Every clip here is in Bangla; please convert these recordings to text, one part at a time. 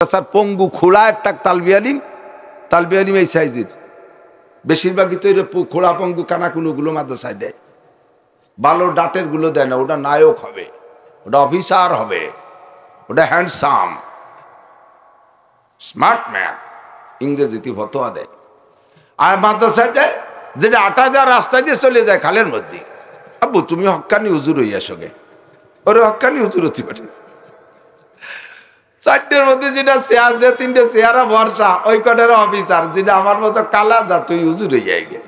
স্যার পঙ্গু খোলা একটা তালবিয়ালিম এই সাইজের বেশিরভাগই তো খোলা পঙ্গু কানাকুনুগুলো মাদ্রাসায় দেয়, ভালো ডাটের গুলো দেয় না। ওটা নায়ক হবে, ওটা অফিসার হবে, ওটা হ্যান্ডসাম স্মার্ট ম্যান, ইংরেজিতে ফতোয়া দেয়। আর মাদ্রাসায় দেয় যেটা ৮,০০০ রাস্তায় দিয়ে চলে যায় খালের মধ্যে। আব্বু তুমি হক্কানি হুজুর হইয়া সঙ্গে ওরে হক্কানি হুজুর হতে পাঠিয়েছে। ৪টের মধ্যে যেটা চেয়ার, যে ৩টে চেয়ারা ভরসা, ওই কটার অফিসার, যেটা আমার মতো কালা যা তুই হুজুর হইয়া গে।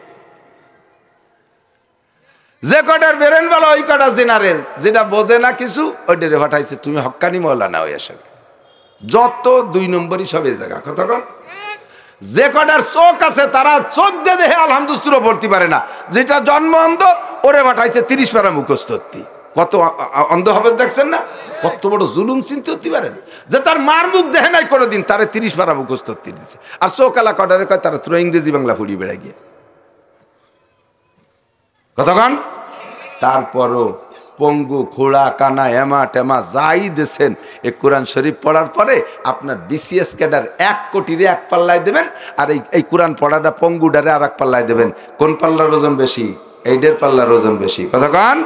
যে কটার বেরেন বলো ওই কটা জেনারেল, যেটা বোঝে না কিছু ওইটারে পাঠাইছে তুমি হক্কানি মৌলানা হইয়া সঙ্গে। যত ২ নম্বরই সব এই জায়গা কতক্ষণ। যে কটার চোখ আছে তারা চোখ দিয়ে দেখে আলহামদুলিল্লাহ পড়তে পারে না, যেটা জন্ম অন্ধ ওরে পাঠাইছে ৩০ পারা মুখস্থ। কত অন্ধ হবে দেখছেন না, কত বড় জুলুম চিনতে হতে পারেন, যে তার মার মুখ দেখে নাই কোনোদিন, তারে ৩০ পারা মুখস্থ দিচ্ছে। আর চোখালা কটারে কয় তারা তোরা ইংরেজি বাংলা পড়িয়ে বেড়াই গিয়ে কতক্ষণ। তারপরও পঙ্গু খোড়া কানা এমা টেমা যাই দেন, এ কোরআন শরীফ পড়ার পরে আপনার বিসিএস ক্যাডার ১ কোটিরে ১ পাল্লায় দেবেন, আর এই কোরআন পড়াটা পঙ্গুডারে আর ১ পাল্লায় দেবেন। কোন পাল্লার ওজন বেশি? এইডের পাল্লার ওজন বেশি। কতক্ষণ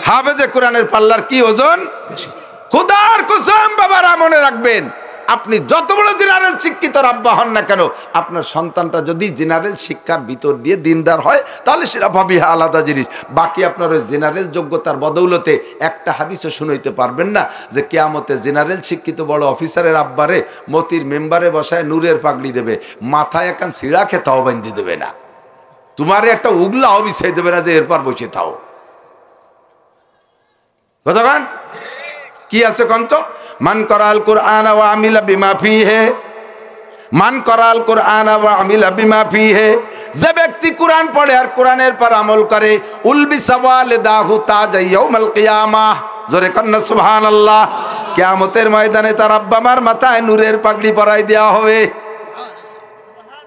হাফেজে কোরআনের পাল্লার কি ওজন বেশি? খোদার কসম বাবারা মনে রাখবেন, আপনি যত বড় জেনারেল শিক্ষিত আব্বা হন না কেন, আপনার সন্তানটা যদি জেনারেল শিক্ষার ভিতর দিয়ে দিনদার হয় তাহলে সেটা ভাবিহা আলাদা জিনিস। বাকি আপনার ওই জেনারেল যোগ্যতার বদৌলতে একটা হাদিসও শুনাইতে পারবেন না যে কিয়ামতে জেনারেল শিক্ষিত বড় অফিসারের আব্বারে মতির মেম্বারে বসায় নূরের পাগড়ি দেবে, মাথায় একান সিঁড়া খেতাও বান্ধি দেবে না, তোমার একটা উগলাও বিছাই দেবে না যে এরপর বসে থাও। কতক্ষণ কি আছে কন্ত? মান করাল কুরআন ওয়া আমিলা বিমা ফিহি, মান করাল কুরআন ওয়া আমিলা বিমা ফিহি, যে ব্যক্তি কোরআন পড়ে আর কোরআনের পর আমল করে, উলবিসা ওয়ালিদাহু তাজ ইয়াউমাল কিয়ামাহ, জোরে কন্না সুবহানাল্লাহ। কিয়ামতের ময়দানে তার আব্বা মার মাথায় নূরের পাগড়ি পরাই দেওয়া হবে।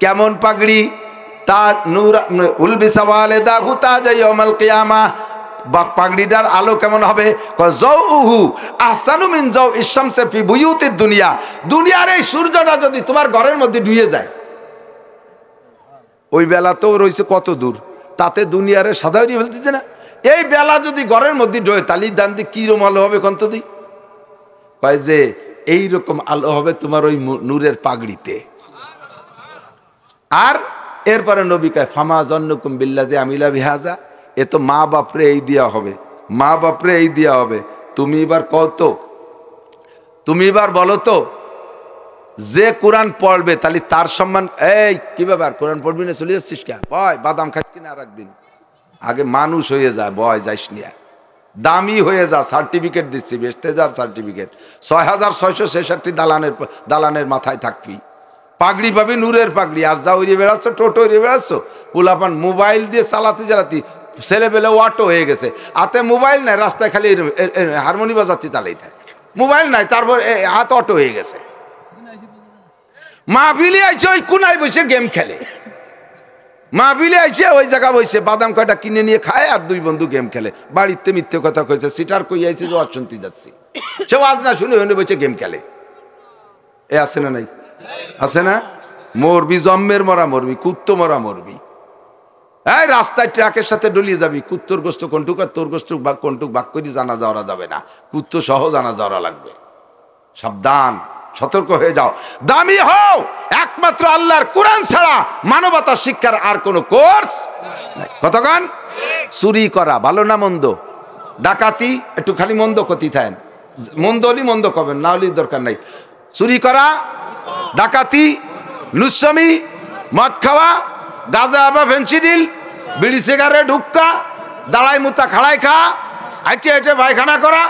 কেমন পাগড়ি? তা নূর উলবিসা ওয়ালিদাহু তাজ ইয়াউমাল কিয়ামাহ, পাগড়িটার আলো কেমন হবে? যাউহু আহসানু মিন যাউইশ শামসি ফি বুয়ুতিদ দুনিয়া, দুনিয়ার এই সূর্যটা যদি তোমার ঘরের মধ্যে ডুবে যায়, ওই বেলাতেও রয়েছে কত দূর, তাতে দুনিয়ারে সাদা হয়ে ফেলতেছে না। এই বেলা যদি ঘরের মধ্যে ডোয় তালি দান দিয়ে কিরম আলো হবে কন্ত দি? কয় যে এইরকম আলো হবে তোমার ওই নূরের পাগড়িতে। আর এরপরে নবী কয় ফামা জন্নুকুম বিল্লাযী আমিলা বিহাজা, এ তো মা বাপরে এই দেওয়া হবে, মা বাপরে এই দেওয়া হবে। তুমি এবার কত, তুমি এবার বলো তো, যে কোরআন পড়বে তাহলে তার সম্মান। এই কি ব্যাপার, কোরআন পড়বি না চলে যাচ্ছিস কে? বয় বাদাম খাস কিনা আর একদিন, আগে মানুষ হয়ে যায়, বয় যাইস নিয়ে, দামি হয়ে যা, সার্টিফিকেট দিচ্ছি, বেচতে যার সার্টিফিকেট ৬৬৬৬ দালানের মাথায় থাকবি, পাগড়ি পাবি নূরের পাগড়ি। আর যা উড়িয়ে বেড়াচ্ছ, টোটো উড়িয়ে বেড়াচ্ছ, পোলাপান মোবাইল দিয়ে চালাতে চালাতে ছেলে পেলে অটো হয়ে গেছে, হাতে মোবাইল নাই, রাস্তায় খালি হারমোনি বাজাতে চালাই থাকে, মোবাইল নাই, তারপর হাত অটো হয়ে গেছে। মাহফিলে আইছে ওই কোনায় বসে গেম খেলে, মাহফিলে আইছে ওই জায়গা বসে বাদাম কয়টা কিনে নিয়ে খায় আর ২ বন্ধু গেম খেলে। বাড়িতে মিথ্যে কথা কইছে, সিটার কই আইছে যে অশান্তি যাচ্ছি, সে আজ না শুনে হনে বসে গেম খেলে। এ আছে না নাই? আছে না? মরবি, জম্মের মরা মরবি, কুত্তো মরা মরবি। এই রাস্তায় ট্রাকের সাথে ডলিয়ে যাবি, কুত্তর গোস্ত কোনটুক আর তোর গোস্ত কোনটুক বাক করে জানা যাওয়া যাবে না, কুত্তো সহ জানা যাওয়া লাগবে। সাবধান, সতর্ক হয়ে যাও, দামি হও একমাত্র আল্লাহর কোরআন ছাড়া মানবতার শিক্ষার আর কোন কোর্স নাই। কতক্ষণ চুরি করা ভালো না মন্দ? ডাকাতি একটু খালি মন্দ ক্ষতি থাকেন, মন্দ হলি মন্দ করবেন, না হলি দরকার নাই। চুরি করা, ডাকাতি, লুচ্ছামি, মদ খাওয়া, গাঁজা বা ফেন্সিডিল, বিড়ি সিগারেট, হুক্কা, দাঁড়াই মুতা খাড়াই খাওয়া, হাইটে হাইটে পায়খানা করা,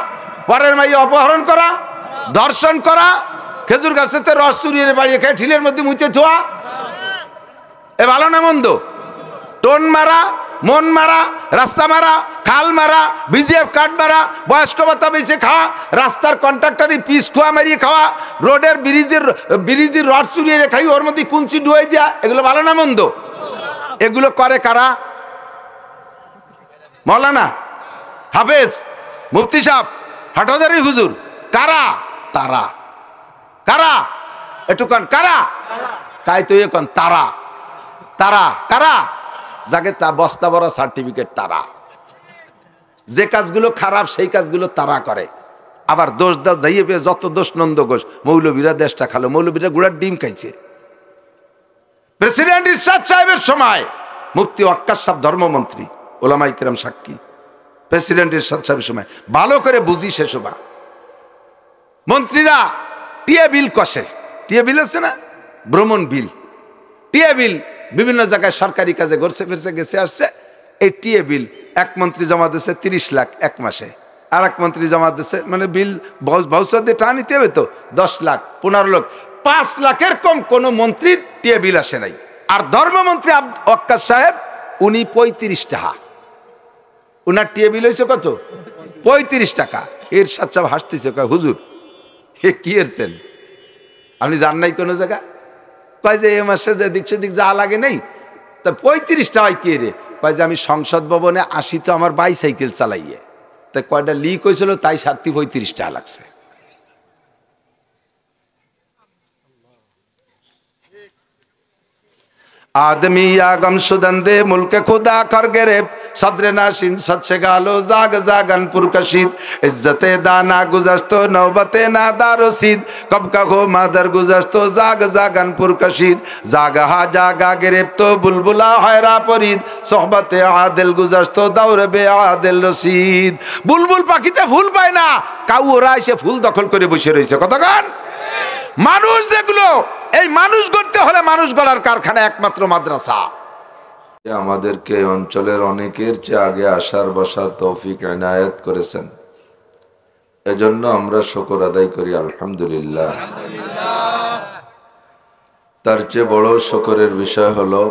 পরের মাইয়ে অপহরণ করা, ধর্ষণ করা, খেজুর গাছেতে রস চুরিয়ে বাড়িয়ে খেয়ে ঠিলের মধ্যে মুইতে ধোয়া, এ ভালো না মন্দ? টোন মারা, মন মারা, রাস্তা মারা, খাল মারা, বিজিএফ কার্ড মারা, বয়স্ক ভাতা বেঁচে খাওয়া, রাস্তার কন্ট্রাক্টারি পিস খোয়া মারিয়ে খাওয়া, রোডের ব্রিজের রড চুরিয়ে খাই, ওর মধ্যে কুঞ্চি ডুয়ে দেওয়া, এগুলো ভালো না মন্দ? এগুলো করে কারা? মৌলানা, হাফেজ, মুফতি সাহেব, হাটহাজারী হুজুর, কারা? তারা কারা? একটু কন কারা, কাই তো এখন তারা, তারা কারা, যাকে তা বস্তা বড় সার্টিফিকেট তারা, যে কাজগুলো খারাপ সেই কাজগুলো তারা করে। আবার দোষ দাও দাইয়ে পেয়ে যত দোষ নন্দ ঘোষ, মৌলবীরা দেশটা খালো, মৌলবীরা গুড়ার ডিম খাইছে। প্রেসিডেন্ট ইরশাদ সাহেবের সময় মুফতি ওয়াক্কাস সাহেব ধর্মমন্ত্রী, ওলামায়ে কেরাম সাক্ষী, প্রেসিডেন্ট ইরশাদ সাহেবের সময় ভালো করে বুঝি সে সময় মন্ত্রীরা টিএ বিল কষে, টিএ বিল আছে না, ভ্রমণ বিল, টিএ বিল বিভিন্ন জায়গায় সরকারি কাজে ঘুরছে ফিরছে গেছে আসছে। এই টিএ বিল এক মন্ত্রী জমা দিচ্ছে 30 লাখ এক মাসে, আর এক মন্ত্রী জমা দিচ্ছে, মানে বিল ভাউচার দিয়ে টাকা নিতে হবে তো 10 লাখ 15 লাখ, 5 লাখের কম কোন মন্ত্রীর টিএ বিল আসে নাই। আর ধর্মমন্ত্রী ওয়াক্কাস সাহেব উনি 35 টাকা, উনার টিএ বিল হয়েছে কত, 35 টাকা। এর সাথে হাসতেছে, হুজুর এ কি এরছেন আপনি জান নাই কোনো জায়গা, কয় যে এ মাসে যে দিক সেদিক যা লাগে নেই, তা 35 টাকায় কে রে, কয় যে আমি সংসদ ভবনে আসি তো আমার বাইসাইকেল চালাইয়ে, তাই কয়টা লিক হয়েছিল তাই 35 টাকা লাগছে। आदमी या गम शुदंदे मुल्क खुदा कर गिरे सदर नाशिन सच्चे गालो जाग जागन पुरकशीद इज्जते दाना गुजस्तो नौबते नादारोसीद कब का हो मादर गुजस्तो जाग जागन पुरकशीद जागा हा जागा गिरे तो बुलबुला हैरा परीद सोहबते आदिल गुजस्तो दौर बे आदिल रसीद बुलबुल पाखिते फूल पाয় না, কাউ ওরা এসে ফুল দখল করে বসে রয়েছে। কতক্ষণ মানুষ যেগুলো, এই মানুষ গড়তে হলে মানুষ গড়ার কারখানা একমাত্র মাদ্রাসা। আমাদেরকে অঞ্চলের অনেকের চেয়ে আগে আসার বসার তৌফিক এনায়েত করেছেন, এজন্য আমরা শুকর আদায় করি আলহামদুলিল্লাহ। তার চেয়ে বড় শুকরের বিষয় হলো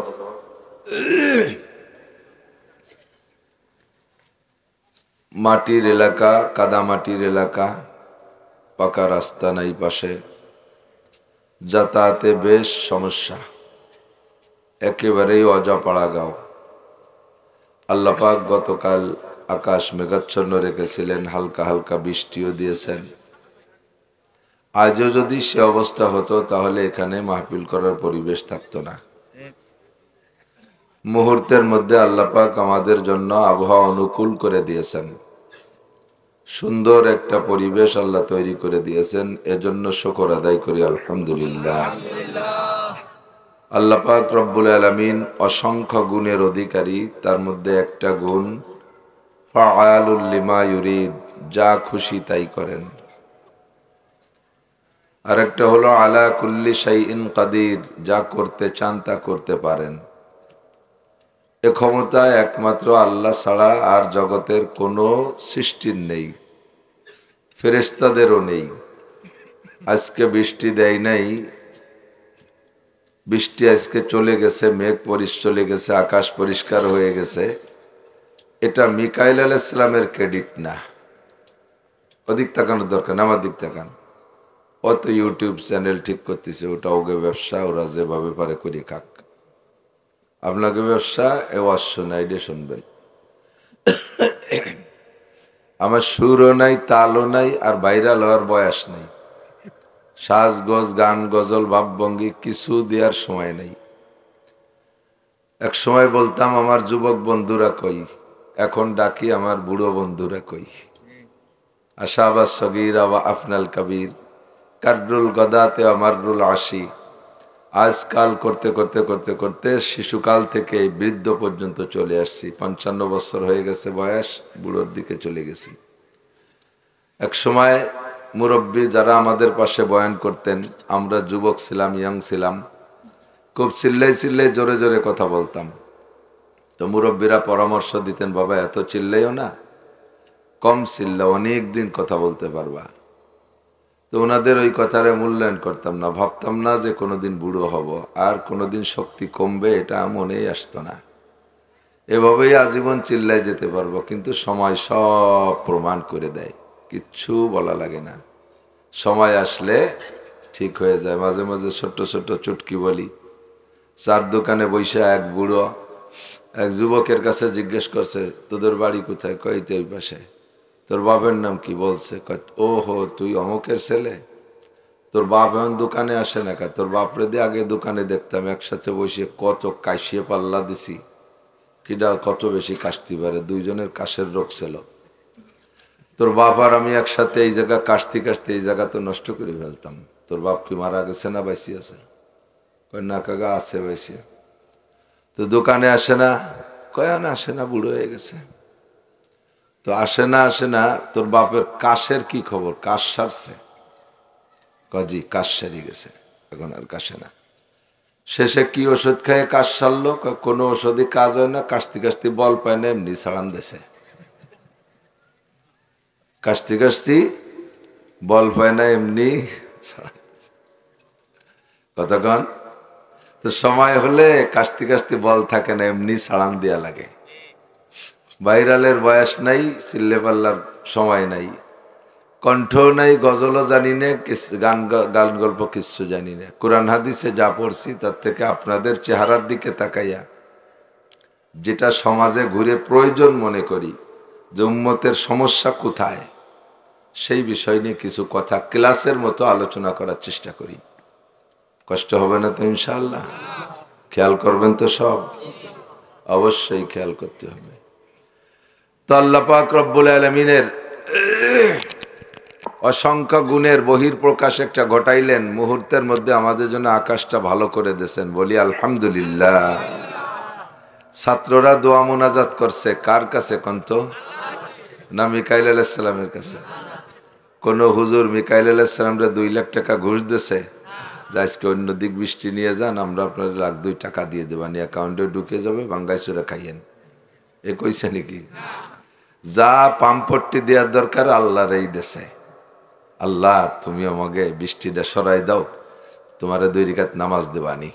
মাটির এলাকা, কাদামাটির এলাকা, পাকা রাস্তা নাই পাশে, যাতায়াতে বেশ সমস্যা, একেবারেই অজাপাড়া গাঁও। আল্লাহ পাক গতকাল আকাশ মেঘাচ্ছন্ন রেখেছিলেন, হালকা হালকা বৃষ্টিও দিয়েছেন। আজও যদি সে অবস্থা হতো তাহলে এখানে মাহফিল করার পরিবেশ থাকতো না। মুহূর্তের মধ্যে আল্লাহ পাক আমাদের জন্য আবহাওয়া অনুকূল করে দিয়েছেন, সুন্দর একটা পরিবেশ আল্লাহ তৈরি করে দিয়েছেন, এজন্য শুকর আদায় করি আলহামদুলিল্লাহ। আল্লাহ পাক রব্বুল আলামিন অসংখ্য গুণের অধিকারী, তার মধ্যে একটা গুণ ফাআলুল লিমা ইউরিদ, যা খুশি তাই করেন। আর একটা হলো আলা কুল্লি শাইইন কাদির, যা করতে চান তা করতে পারেন। এ ক্ষমতা একমাত্র আল্লাহ ছাড়া আর জগতের কোনো সৃষ্টির নেই, ফেরেশতাদেরও নেই। আজকে বৃষ্টি দেয় নাই, বৃষ্টি আজকে চলে গেছে, মেঘ চলে গেছে, আকাশ পরিষ্কার হয়ে গেছে, এটা মিকাইল আলাইহিস সালামের ক্রেডিট না। ওদিক তাকানোর দরকার না, আমার দিক তাকান। অত ইউটিউব চ্যানেল ঠিক করতেছে, ওটা ওকে ব্যবসা, ওরা যেভাবে পারে করি খাক। আপনাকে ব্যবসা এ ওয়াজ শোনাই দিয়ে শুনবেন। আমার সুরও নাই, তালও নাই, আর ভাইরাল হওয়ার বয়স নেই। সাজগোজ, গান, গজল, ভাবভঙ্গি কিছু দেওয়ার সময় নেই। এক সময় বলতাম আমার যুবক বন্ধুরা কই, এখন ডাকি আমার বুড়ো বন্ধুরা কই। আশাবাস সগীরা ওয়া আফনাল কবির, কাদরুল গদাতে আমারুল আশি। আজকাল করতে করতে করতে করতে শিশুকাল থেকে বৃদ্ধ পর্যন্ত চলে আসছি। 55 বছর হয়ে গেছে বয়স, বুড়োর দিকে চলে গেছি। এক সময় মুরব্বী যারা আমাদের পাশে বয়ান করতেন, আমরা যুবক ছিলাম, ইয়াং ছিলাম, খুব চিল্লাই চিল্লাই জোরে জোরে কথা বলতাম। তো মুরব্বীরা পরামর্শ দিতেন, বাবা এত চিল্লাইও না, কম চিল্লা, অনেক দিন কথা বলতে পারবা। তো ওনাদের ওই কথারে মূল্যায়ন করতাম না, ভাবতাম না যে কোনোদিন বুড়ো হব আর কোনোদিন শক্তি কমবে, এটা মনেই আসতো না। এভাবেই আজীবন চিল্লাই যেতে পারবো, কিন্তু সময় সব প্রমাণ করে দেয়, কিচ্ছু বলা লাগে না। সময় আসলে ঠিক হয়ে যায়। মাঝে মাঝে ছোট্ট ছোট্ট চুটকি বলি। চার দোকানে বৈশা এক বুড়ো এক যুবকের কাছে জিজ্ঞেস করছে, তোদের বাড়ি কোথায়? কইতে ওই পাশে। তোর বাবার নাম কি? বলছে। ও হো, তুই অমুকের ছেলে? তোর বাপ এখন দোকানে আসে না কা? তোর বাপরে দিয়ে আগে দোকানে দেখতাম একসাথে বসে কত কাশিয়ে পাল্লা দিছি, কিডা কত বেশি কাশতে পারে, দুইজনের কাশের রোগ ছিল। তোর বাপ আর আমি একসাথে এই জায়গা কাশতে কাশতে এই জায়গা তো নষ্ট করে ফেলতাম। তোর বাপ কি মারা গেছে না বাইসি আছে? কয় না কাকা আছে বাইসি। তো দোকানে আসে না? কয় না আসে না, বুড়ো হয়ে গেছে। তো আসে না, তোর বাপের কাশের কি খবর? কাশ সারছে? কাজী কাশ সারি গেছে, এখন আর কাশে না। শেষে কি ওষুধ খায় কাশ সারলো? কোনো ওষুধই কাজ হয় না, কাশতে কাশতে বল পায় না, এমনি ছাড়ান দেশে। কাশতে কাশতে বল পায় না, এমনি কতক্ষণ তো সময় হলে কাশতে কাশতে বল থাকে না, এমনি ছাড়ান দেয়া লাগে। ভাইরালের বয়স নাই, চিল্লে পাল্লার সময় নাই, কণ্ঠ নাই, গজলও জানি না, গান গল্প কিচ্ছু জানি না। কোরআন হাদিসে যা পড়ছি তার থেকে আপনাদের চেহারার দিকে তাকাইয়া যেটা সমাজে ঘুরে প্রয়োজন মনে করি যে উম্মতের সমস্যা কোথায়, সেই বিষয় নিয়ে কিছু কথা ক্লাসের মতো আলোচনা করার চেষ্টা করি। কষ্ট হবে না তো ইনশাআল্লাহ? খেয়াল করবেন তো সব? অবশ্যই খেয়াল করতে হবে। তো আল্লাহ পাক রব্বুল আলামিনের অসংখ্য গুণের বহির্প্রকাশ একটা ঘটাইলেন, মুহূর্তের মধ্যে আমাদের জন্য আকাশটা ভালো করে দিয়েছেন, বলি আলহামদুলিল্লাহ। ছাত্ররা দোয়া মুনাজাত করছে কার কাছে কন্ত? না মিকাইল আলাইহিস সালামের কাছে? কোন হুজুর মিকাইল আলাইহিস সালামরে 2 লাখ টাকা ঘুষ দিয়েছে যে আজকে অন্য দিক বৃষ্টি নিয়ে যান, আমরা আপনার 1,2 লাখ টাকা দিয়ে দেবানি, অ্যাকাউন্টে ঢুকে যাবে, বাঙ্গাইচুরা খাইয়েন। এ কইছে নাকি? যা পাম্পট্টি দেওয়ার দরকার আল্লাহর এই দেশে। আল্লাহ তুমি আমাকে বৃষ্টিটা সরাই দাও, তোমারে 2 রাকাত নামাজ দেবানি,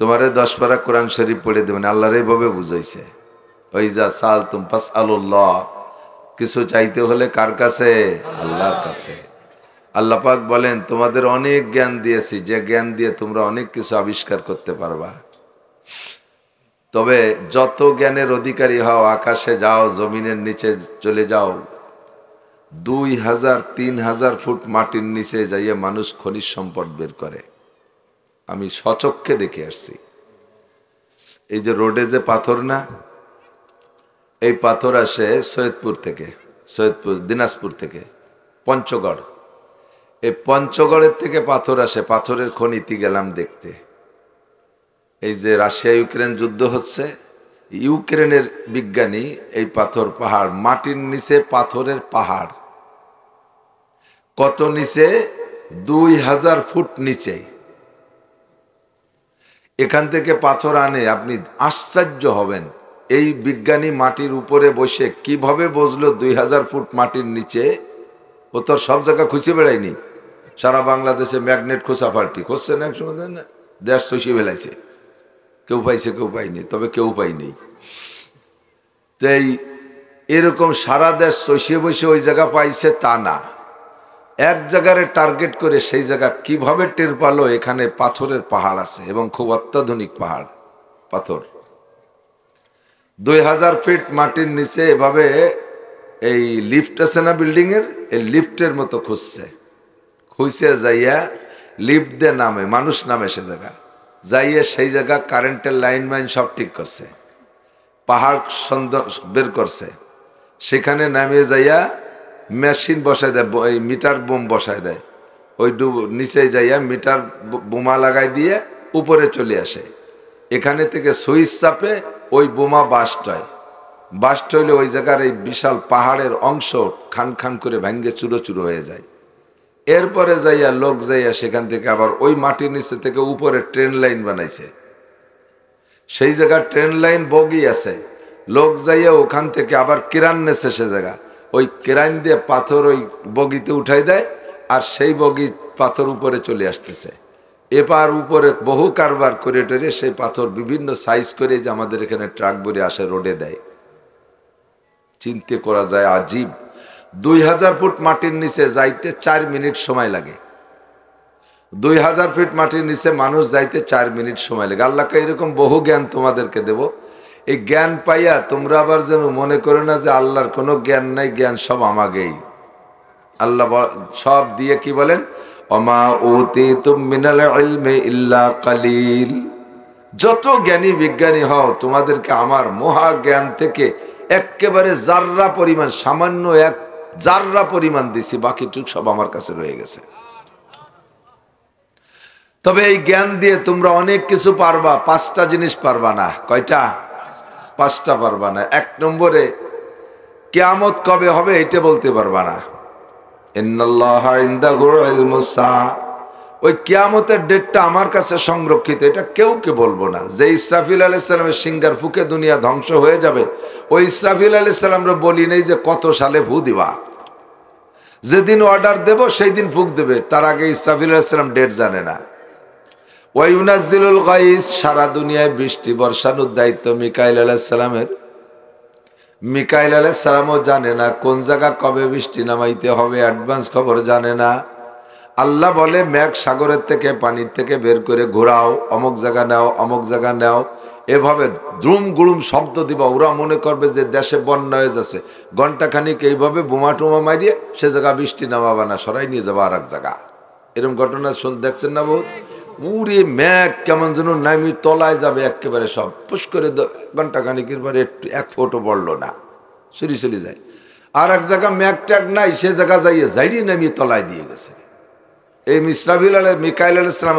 তোমারে 10 পারা কোরআন শরীফ পড়ে দেবানি। আল্লাহর এইভাবে বুঝাইছে। ওই যা সাল তুম পাস আল্লাহ, কিছু চাইতে হলে কার কাছে? আল্লাহর কাছে। আল্লাহ পাক বলেন তোমাদের অনেক জ্ঞান দিয়েছি, যে জ্ঞান দিয়ে তোমরা অনেক কিছু আবিষ্কার করতে পারবা। তবে যত জ্ঞানের অধিকারী হও, আকাশে যাও, জমিনের নিচে চলে যাও, 2000-3000 ফুট মাটির নিচে যাইয়ে মানুষ খনিজ সম্পদ বের করে। আমি স্বচক্ষে দেখে আসছি। এই যে রোডে যে পাথর না, এই পাথর আসে সৈয়দপুর থেকে, সৈয়দপুর দিনাজপুর থেকে পঞ্চগড়। এই পঞ্চগড়ের থেকে পাথর আসে, পাথরের খনিতে গেলাম দেখতে। এই যে রাশিয়া ইউক্রেন যুদ্ধ হচ্ছে, ইউক্রেনের বিজ্ঞানী এই পাথর পাহাড়, মাটির নিচে পাথরের পাহাড়, কত নিচে? 2000 ফুট নিচে। এখান থেকে পাথর আনে, আপনি আশ্চর্য হবেন। এই বিজ্ঞানী মাটির উপরে বসে কিভাবে বুঝলো 2000 ফুট মাটির নিচে? ও তো সব জায়গা খুঁজে বেড়ায়নি, সারা বাংলাদেশে ম্যাগনেট খোঁচা পাল্টি করছে না, একসময় দেশ শশী বেলাইছে, কেউ পাইছে কেউ পাইনি, তবে কেউ পাইনি। তাই এরকম সারা দেশ শশী বসে ওই জায়গা পাইছে তা না, এক জায়গায় টার্গেট করে সেই জায়গা কিভাবে টের পালো এখানে পাথরের পাহাড় আছে, এবং খুব অত্যাধুনিক পাহাড় পাথর। 2000 ফিট মাটির নিচে এভাবে এই লিফট আছে না বিল্ডিং এর, এই লিফটের মতো খুঁজছে, খুঁজছে যাইয়া লিফট দিয়ে নামে, মানুষ নামে সে জায়গা, যাইয়ে সেই জায়গা কারেন্টের লাইন মাইন সব ঠিক করছে, পাহাড় সুন্দর বের করছে। সেখানে নামিয়ে যাইয়া মেশিন বসায় দেয়, ওই মিটার বোম বসায় দেয়, ওই নিচে যাইয়া মিটার বোমা লাগাই দিয়ে উপরে চলে আসে। এখানে থেকে সুইচ চাপে ওই বোমা বাস্ট হয়, বাস্ট হইলে ওই জায়গার এই বিশাল পাহাড়ের অংশ খান খান করে ভেঙ্গে চুরো চুরো হয়ে যায়। এরপরে যাইয়া লোক যাইয়া সেখান থেকে আবার ওই মাটির নিচে থেকে উপরে ট্রেন লাইন বানাইছে, সেই জায়গা ট্রেন লাইন বগি আছে, লোক যাইয়া ওখান থেকে আবার কিরান নেছে, সে জায়গা ওই কিরান দিয়ে পাথর ওই বগিতে উঠাই দেয়, আর সেই বগি পাথর উপরে চলে আসতেছে। এবার উপরে বহু কারবার করে টেরে সেই পাথর বিভিন্ন সাইজ করে যে আমাদের এখানে ট্রাক ভরে আসে রোডে দেয়। চিন্তা করা যায় আজীব। 2000 ফুট মাটির নিচে যাইতে 4 মিনিট সময় লাগে। 2000 ফিট মাটির নিচে মানুষ যাইতে 4 মিনিট সময় লাগে। আল্লাহকে এরকম বহু জ্ঞান তোমাদেরকে দেব, এই জ্ঞান পাইয়া তোমরা আবার যেন মনে করো না যে আল্লাহর কোনো জ্ঞান নাই, জ্ঞান সব আমাকেই। আল্লাহ সব দিয়ে কি বলেন, ওমা উতিতুম মিনাল ইলমি ইল্লা কালিল। যত জ্ঞানী বিজ্ঞানী হও, তোমাদেরকে আমার মহা জ্ঞান থেকে একেবারে জাররা পরিমাণ, সামান্য এক জাররা পরিমাণ দিছি, বাকিটুক সব আমার কাছে রয়ে গেছে। তবে এই জ্ঞান দিয়ে তোমরা অনেক কিছু পারবা, 5টা জিনিস পারবা না। কয়টা? 5টা পারবা না। 1 নম্বরে কিয়ামত কবে হবে এটা বলতে পারবা না। ইন্নাল্লাহা ইনদাহু ইলমুস সাআ, ওই কিয়ামতের ডেটটা আমার কাছে সংরক্ষিত, এটা কেউকে বলবো না। যে ইসরাফিল আলাইহিস সালামের সিঙ্গার ফুকে দুনিয়া ধ্বংস হয়ে যাবে, ওই ইসরাফিল আলাইহিস সালামরা বলি নেই যে কত সালে ফু দিবা। যেদিন অর্ডার দেব সেই দিন ফুক দেবে, তার আগে ইসরাফিল আলাইহিস সালাম ডেট জানে না। ওয়া ইউনাজ্জিলুল গাইস, সারা দুনিয়ায় বৃষ্টি বর্ষানোর দায়িত্ব মিকাইল আলাইহিস সালামের। মিকাইল আলাইহিস সালামও জানে না কোন জায়গা কবে বৃষ্টি নামাইতে হবে, অ্যাডভান্স খবর জানে না। আল্লাহ বলে মেঘ সাগরের থেকে, পানির থেকে বের করে ঘোরাও, অমুক জায়গা নাও, অমুক জায়গা নাও, এভাবে দ্রুম গুড়ুম শব্দ দিবা। ওরা মনে করবে যে দেশে বন্যা হয়ে যাচ্ছে, ঘন্টাখানিক এইভাবে বোমা টোমা মারিয়ে সে জায়গা বৃষ্টি নামাবা না, সরাই নিয়ে যাবো আর এক জায়গা। এরকম ঘটনা দেখছেন না বহুত? পুরে মেঘ কেমন যেন নামি তলায় যাবে একেবারে, সব পুশ করে ঘন্টাখানিকের পরে একটু 1 ফুটও পড়লো না, সরি চলে যায়। আর এক জায়গা মেঘ ট্যাগ নাই, সে জায়গা যাইয়ে যাইয়ে নামিয়ে তলায় দিয়ে গেছে। এই মিকাইল আলাইহিস সালাম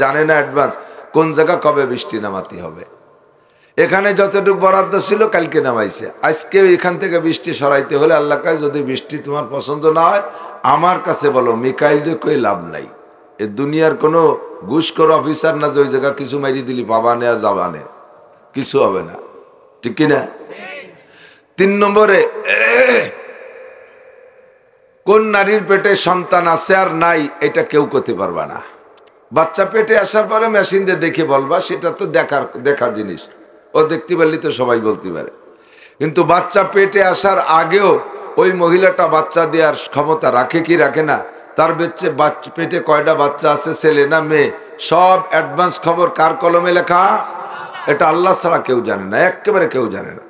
জানে না অ্যাডভান্স কোন জায়গা কবে বৃষ্টি নামাতে হবে। এখানে যতটুকু বরাদ্দ ছিল কালকে নামাইছে, আজকে এখান থেকে বৃষ্টি সরাইতে হলে আল্লাহ কাছে যদি বৃষ্টি তোমার পছন্দ না হয় আমার কাছে বলো, মিকাইলকে কই লাভ নাই। এ দুনিয়ার কোনো ঘুষখোর অফিসার না যে ওই জায়গা কিছু মারি দিলি বাবা নে আর যাবা নে, কিছু হবে না, ঠিক কিনা? 3 নম্বরে, কোন নারীর পেটে সন্তান আছে আর নাই এটা কেউ করতে পারবা না। বাচ্চা পেটে আসার পরে মেশিন দিয়ে দেখে বলবা, সেটা তো দেখার জিনিস, ও দেখতে পারলি তো সবাই বলতে পারে। কিন্তু বাচ্চা পেটে আসার আগেও ওই মহিলাটা বাচ্চা দেওয়ার ক্ষমতা রাখে কি রাখে না, তার পেটে কয়টা বাচ্চা আছে, ছেলে না মেয়ে, সব অ্যাডভান্স খবর কার কলমে লেখা? এটা আল্লাহ ছাড়া কেউ জানে না, একেবারে কেউ জানে না।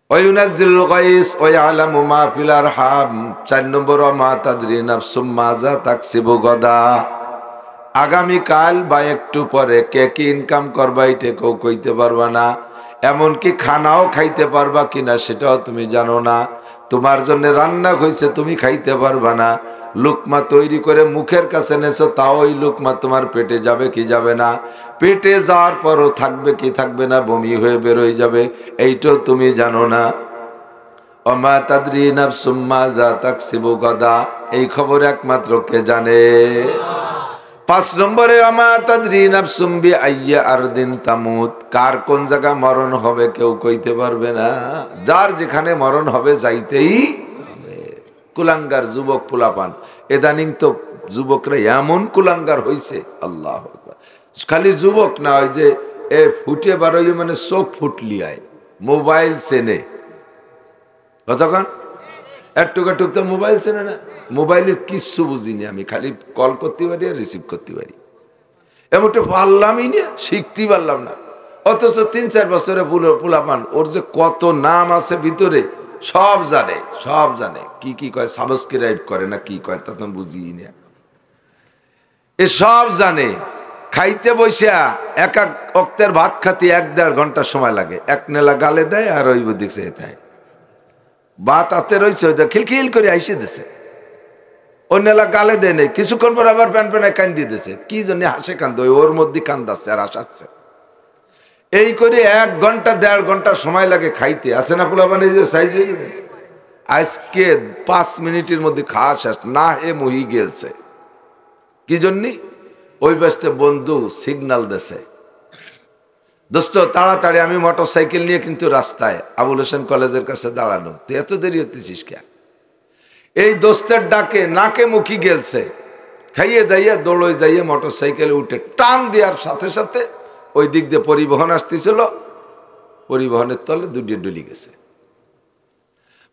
ওয়ায়ুনাজ্জিলুল গাইস ওয়া ইয়ালামু মা ফিল আরহাম। 4 নম্বর, মা তাদরি নাফসুম মাযা তাকসিবু গাদা, আগামী কাল বা একটু পরে কে কি ইনকাম করবা এটা কেউ কইতে পারবা না। এমনকি খানাও খাইতে পারবা কিনা সেটাও তুমি জানো না। তোমার জন্য রান্না হয়েছে, তুমি খাইতে পারবা না। লুকমা তৈরি করে মুখের কাছে নেছো, তাও ওই লুকমা তোমার পেটে যাবে কি যাবে না। পেটে যাওয়ার পরও থাকবে কি থাকবে না, বমি হয়ে বেরোয় যাবে, এইটাও তুমি জানো না। ওমা তাদরি নাফসুম মাযা তাকসিবু গাদা, এই খবর একমাত্র কে জানে? 5 নম্বরে, ওমা তাদরি নাফসুম বিআইয়ি আরদিন তামুত, কার কোন জায়গা মরণ হবে কেউ কইতে পারবে না। যার যেখানে মরণ হবে যাইতেই হবে। কুলাঙ্গার যুবক পোলাপান, এদানিং তো যুবকরা এমন কুলাঙ্গার হইছে, আল্লাহু আকবার। খালি যুবক না, ওই যে ফুটে বারোই মানে চোখ ফুটলি আয়, মোবাইল চেনে কতক্ষণ, একটুক তো মোবাইল চেনে না। মোবাইলের কিচ্ছু বুঝিনি আমি, খালি কল করতে পারি আর রিসিভ করতে পারি, এমনটা পারলামই না, শিখতে পারলাম না। অথচ 3-4 বছরে পোলাপান, ওর যে কত নাম আছে ভিতরে সব জানে, সব জানে। কি কয়, সাবস্ক্রাইব করে না কি কয় তা তো বুঝি না, এ সব জানে। খাইতে বসে এক অক্তের ভাত খাতে 1-1.5 ঘন্টা সময় লাগে। এক নেলা গালে দেয় আর ওই বুদ্ধি চেয়ে দেয়, ভাত হাতে রয়েছে, ওই খিলখিল করে আইসে দিছে, ওই নেলা গালে দেয় নেই, কিছুক্ষণ পর আবার প্যান প্যানে কান্দি দিছে, কি জন্য হাসে কান্দ, ওর মধ্যে কান্দাচ্ছে আর হাসাচ্ছে। এই করে 1 ঘন্টা 1.5 ঘন্টা সময় লাগে খাইতে, আসে না পোলাপান এই যে সাইজ হয়ে গেছে। আজকে 5 মিনিটের মধ্যে খাওয়া শেষ, না হে মহি গেলছে। কি জন্যে? ওই ব্যস্তে বন্ধু সিগনাল দেছে, দোস্ত তাড়াতাড়ি, আমি মোটর সাইকেল নিয়ে কিন্তু রাস্তায় আবুল হোসেন কলেজের কাছে দাঁড়ানো, তুই এত দেরি হতেছিস কে? এই দোস্তের ডাকে নাকে মুখি গেলছে, খাইয়ে দাইয়ে দৌড়ে যাইয়ে মোটর সাইকেলে উঠে টান দেওয়ার সাথে সাথে ওই দিক দিয়ে পরিবহন আসতেছিল, পরিবহনের তলে দুটিয়ে ডুলি গেছে।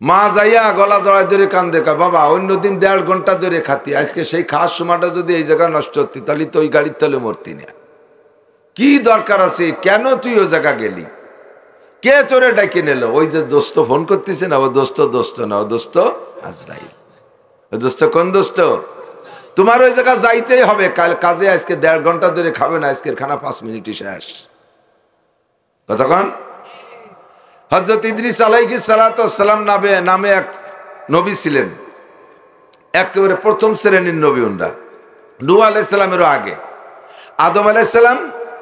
মা যাইয়া গলা জড়াই ধরে কান দেখা, বাবা অন্যদিন 1.5 ঘন্টা ধরে খাতি, আজকে সেই খাওয়ার সময়টা যদি এই জায়গা নষ্ট হতি তাহলে তো ওই গাড়ির তলে মরতি না। কি দরকার আছে, কেন তুই ওই জায়গা গেলি, কে তোরে ডাকে নিল? ওই যে দোস্ত ফোন করতেছে না, ও দোস্ত না, ও দোস্ত আজরাইল। দোস্ত কোন দোস্ত? তোমার ওই জায়গা যাইতেই হবে। কাল কাজে আজকে 1.5 ঘন্টা ধরে খাবে না, আজকের খানা 5 মিনিটই শেষ। কতক্ষণ? হযরত ইদ্রিস আলাইহিস সালাতু ওয়াস সালাম নামে এক নবী ছিলেন, একেবারে প্রথম শ্রেণীর নবী। উনরা নূহ আলাইহিস সালামেরও আগে। আদম আলাইহিস সালাম,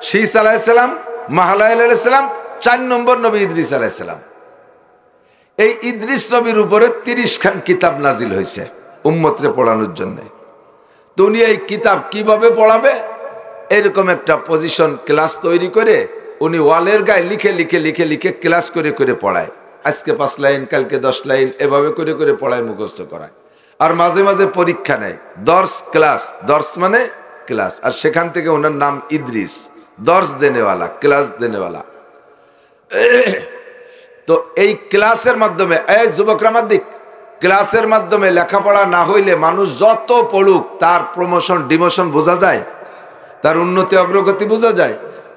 শীস আলাইহিস সালাম, মাহলাইল আলাইহিস সালাম, 4 নম্বর নবী ইদ্রিস আলাইহিস সালাম। এই ইদ্রিস নবীর উপরে 30 খান কিতাব নাজিল হয়েছে উম্মতরে পড়ানোর জন্য। তো উনি এই কিতাব কিভাবে পড়াবে এরকম একটা পজিশন ক্লাস তৈরি করে উনি ওয়ালের গায়ে লিখে লিখে লিখে লিখে ক্লাস করে করে পড়ায়। আজকে 5 লাইন, কালকে 10 লাইন, এভাবে করে করে পড়ায়, মুখস্থ করায়। আর মাঝে মাঝে পরীক্ষা নেয়। দর্স ক্লাস, দর্স মানে ক্লাস, আর সেখান থেকে ওনার নাম ইদ্রিস, দর্স দেনেওয়ালা, ক্লাস দেনেওয়ালা। তো এই ক্লাসের মাধ্যমে, এই যুবকরা আমার দিক, ক্লাসের মাধ্যমে লেখাপড়া না হইলে মানুষ যত পড়ুক তার প্রমোশন ডিমোশন বোঝা যায়, তার উন্নতি অগ্রগতি বোঝা যায়।